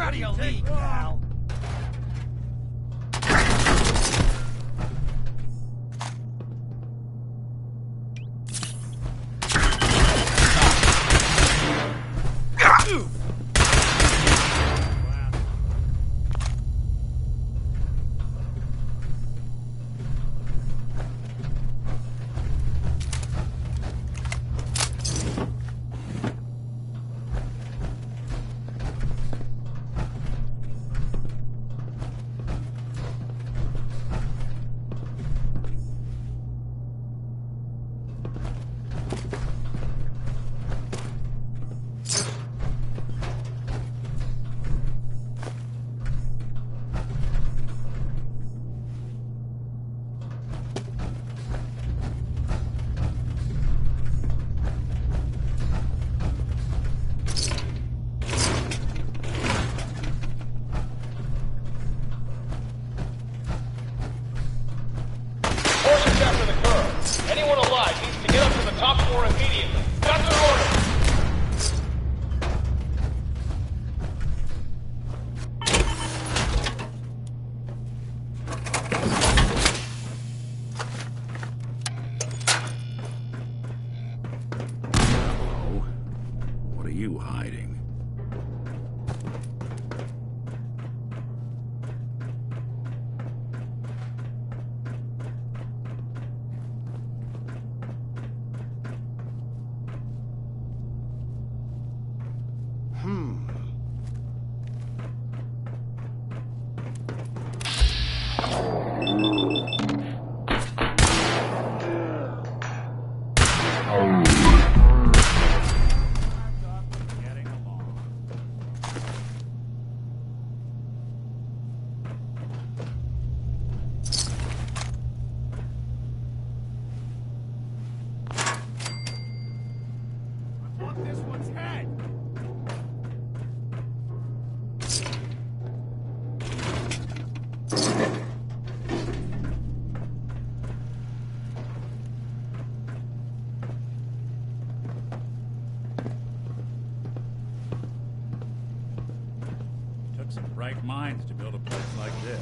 out of your league, pal. Anyone alive needs to get up to the top floor immediately. That's an order! Hello? What are you hiding? Took some bright minds to build a place like this.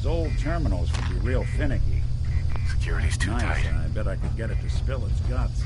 These old terminals can be real finicky. Security's too tight. I bet I could get it to spill its guts.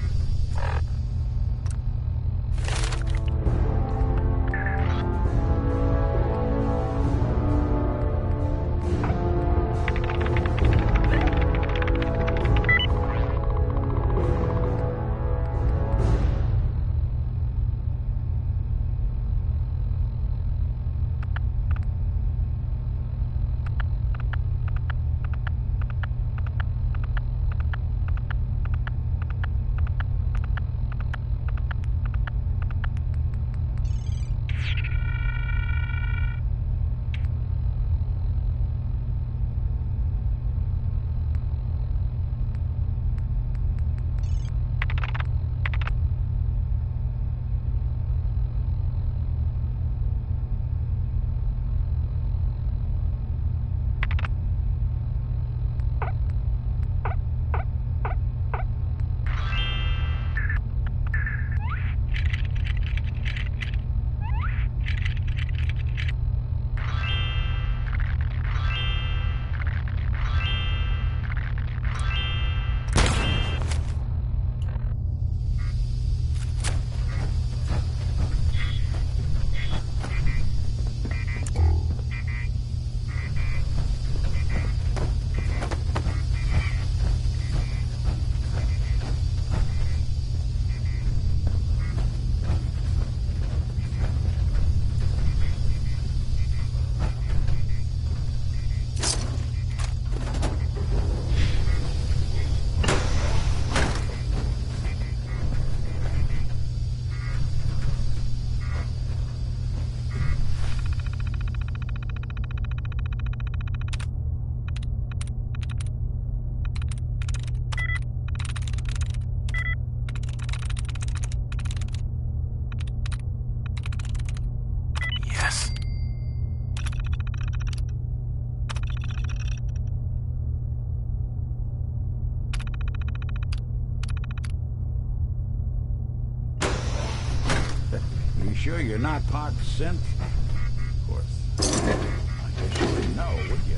You sure you're not part synth? Of course. I guess you wouldn't know, would you?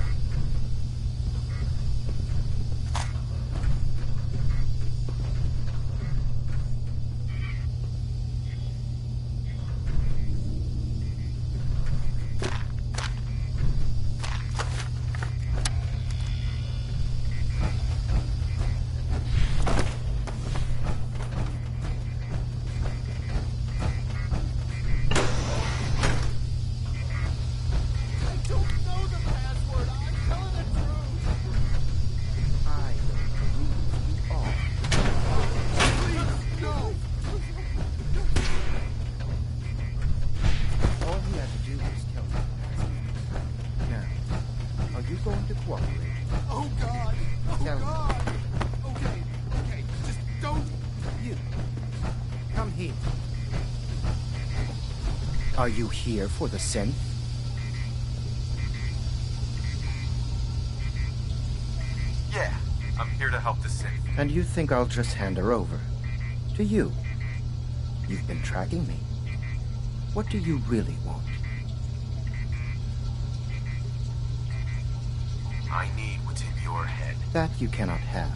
Are you here for the synth? Yeah, I'm here to help the synth. And you think I'll just hand her over? To you? You've been tracking me. What do you really want? I need what's in your head. That you cannot have.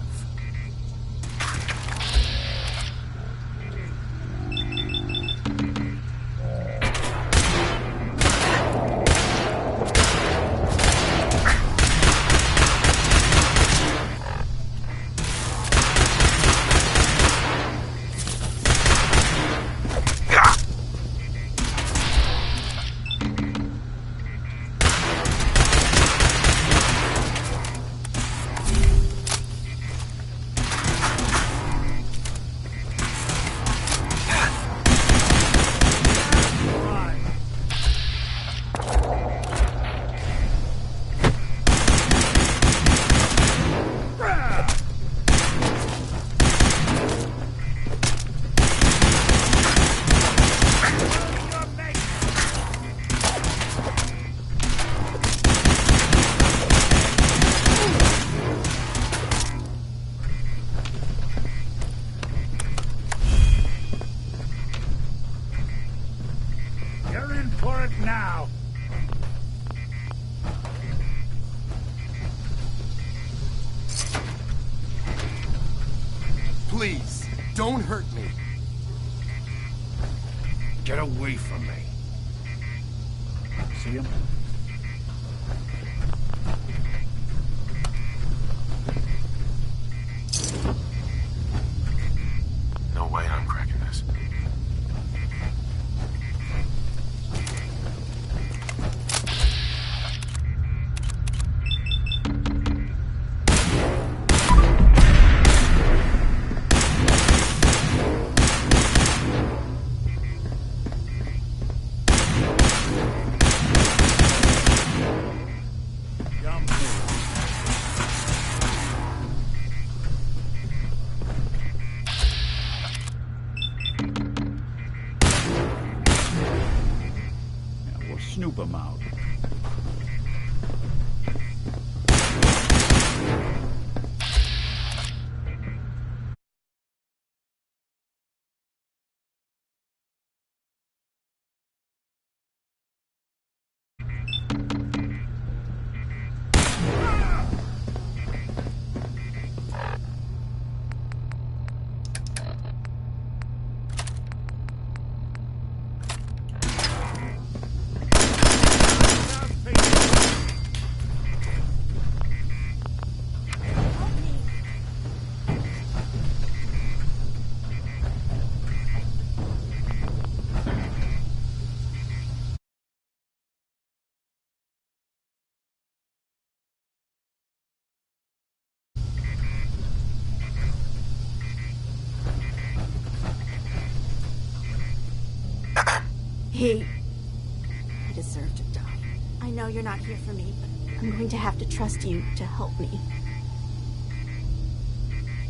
Don't hurt me. Get away from me. See him? No way I'm cracking this. We'll snoop him out. He deserved to die. I know you're not here for me, but I'm going to have to trust you to help me.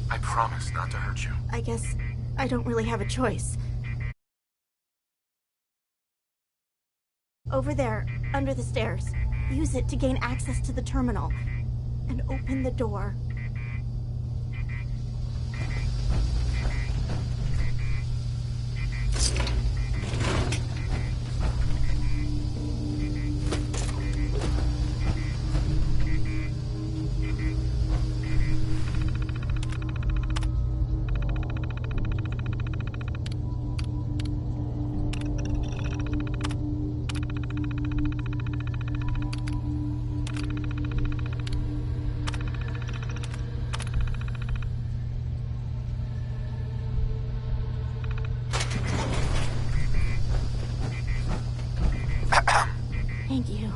I promise not to hurt you. I guess I don't really have a choice. Over there, under the stairs. Use it to gain access to the terminal. And open the door. Thank you.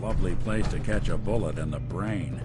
Lovely place to catch a bullet in the brain.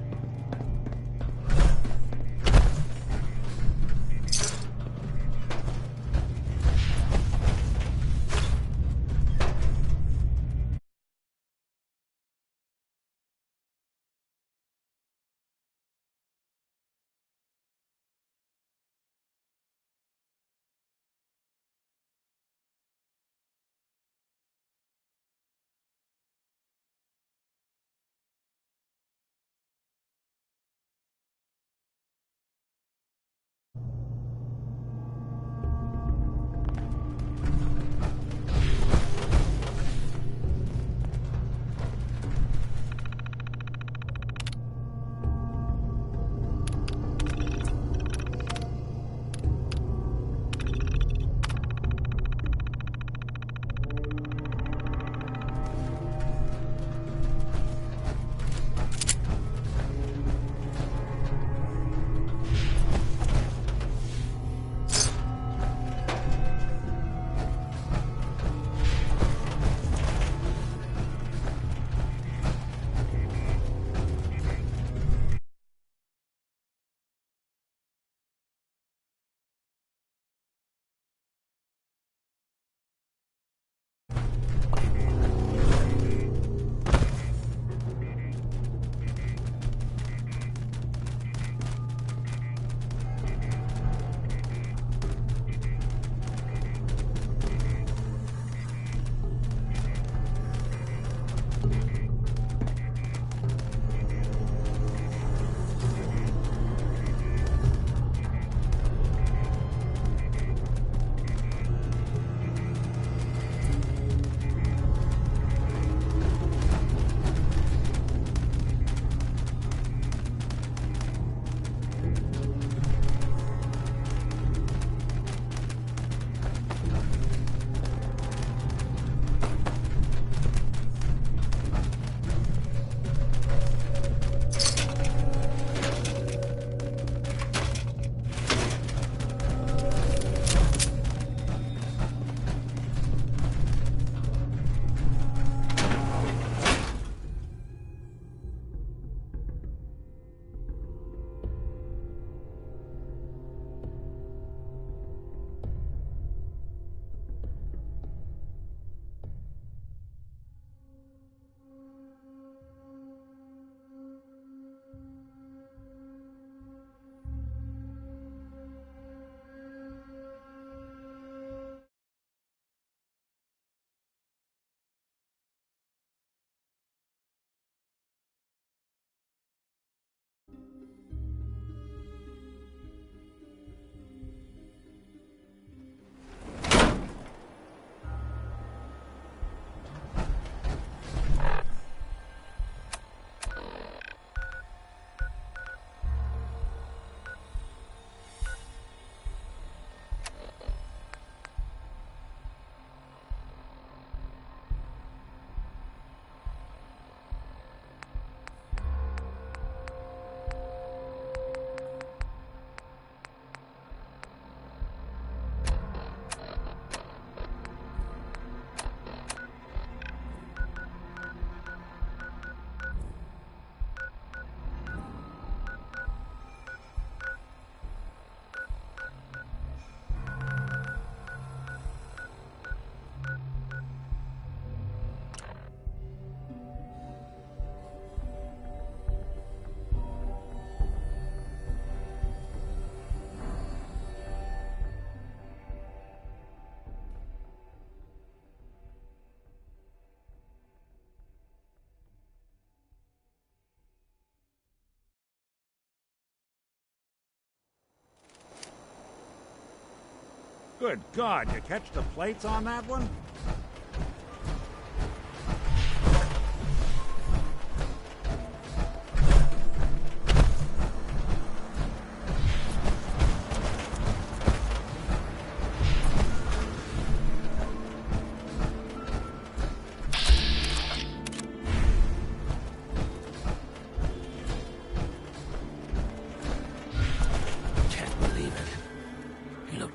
Good God, you catch the plates on that one?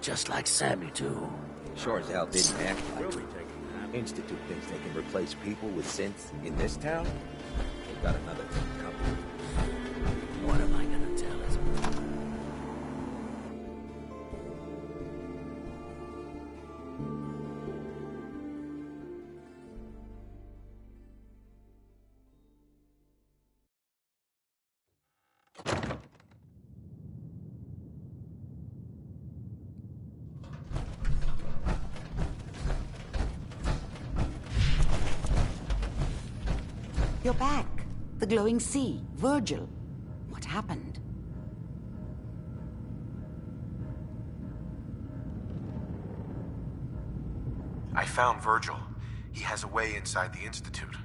Just like Sammy, too. Sure as hell didn't act like it. Institute thinks they can replace people with synths in this town? They've got another thing coming. What am I gonna tell his You're back. The glowing sea. Virgil. What happened? I found Virgil. He has a way inside the Institute.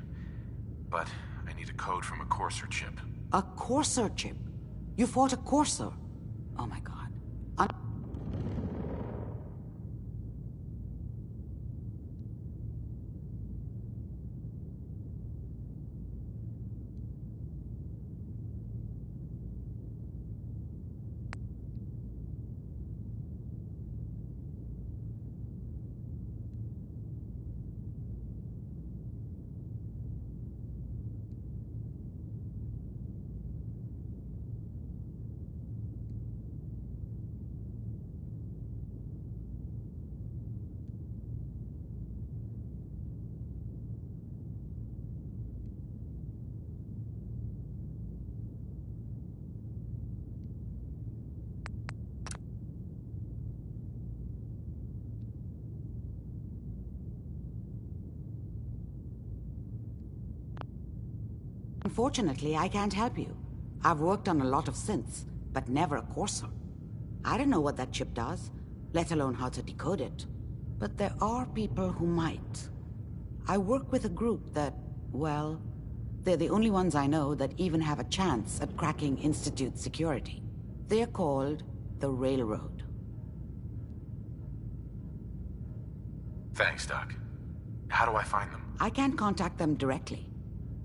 But I need a code from a Courser chip. A Courser chip? You fought a Courser? Oh my god. Unfortunately, I can't help you. I've worked on a lot of synths, but never a Courser. I don't know what that chip does, let alone how to decode it. But there are people who might. I work with a group that, well, they're the only ones I know that even have a chance at cracking Institute security. They're called the Railroad. Thanks, Doc. How do I find them? I can't contact them directly.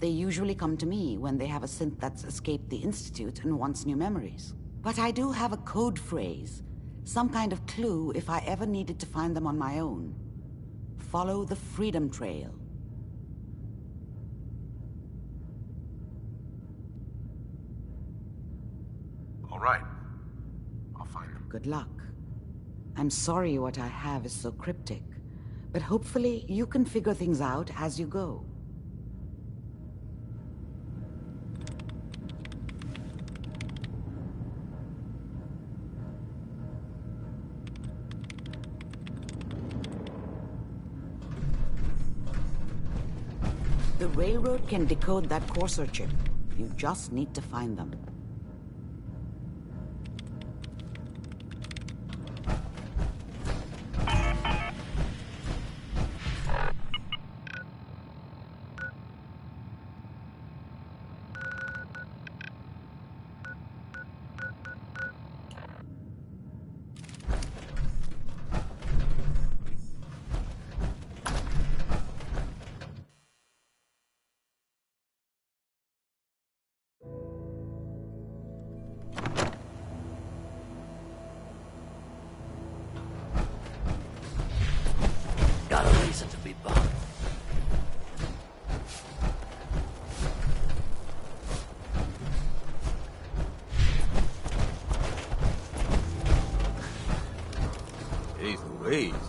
They usually come to me when they have a synth that's escaped the Institute and wants new memories. But I do have a code phrase, some kind of clue if I ever needed to find them on my own. Follow the Freedom Trail. All right. I'll find them. Good luck. I'm sorry what I have is so cryptic, but hopefully you can figure things out as you go. The Railroad can decode that Courser chip. You just need to find them. Got a reason to be bummed. Jeez Louise.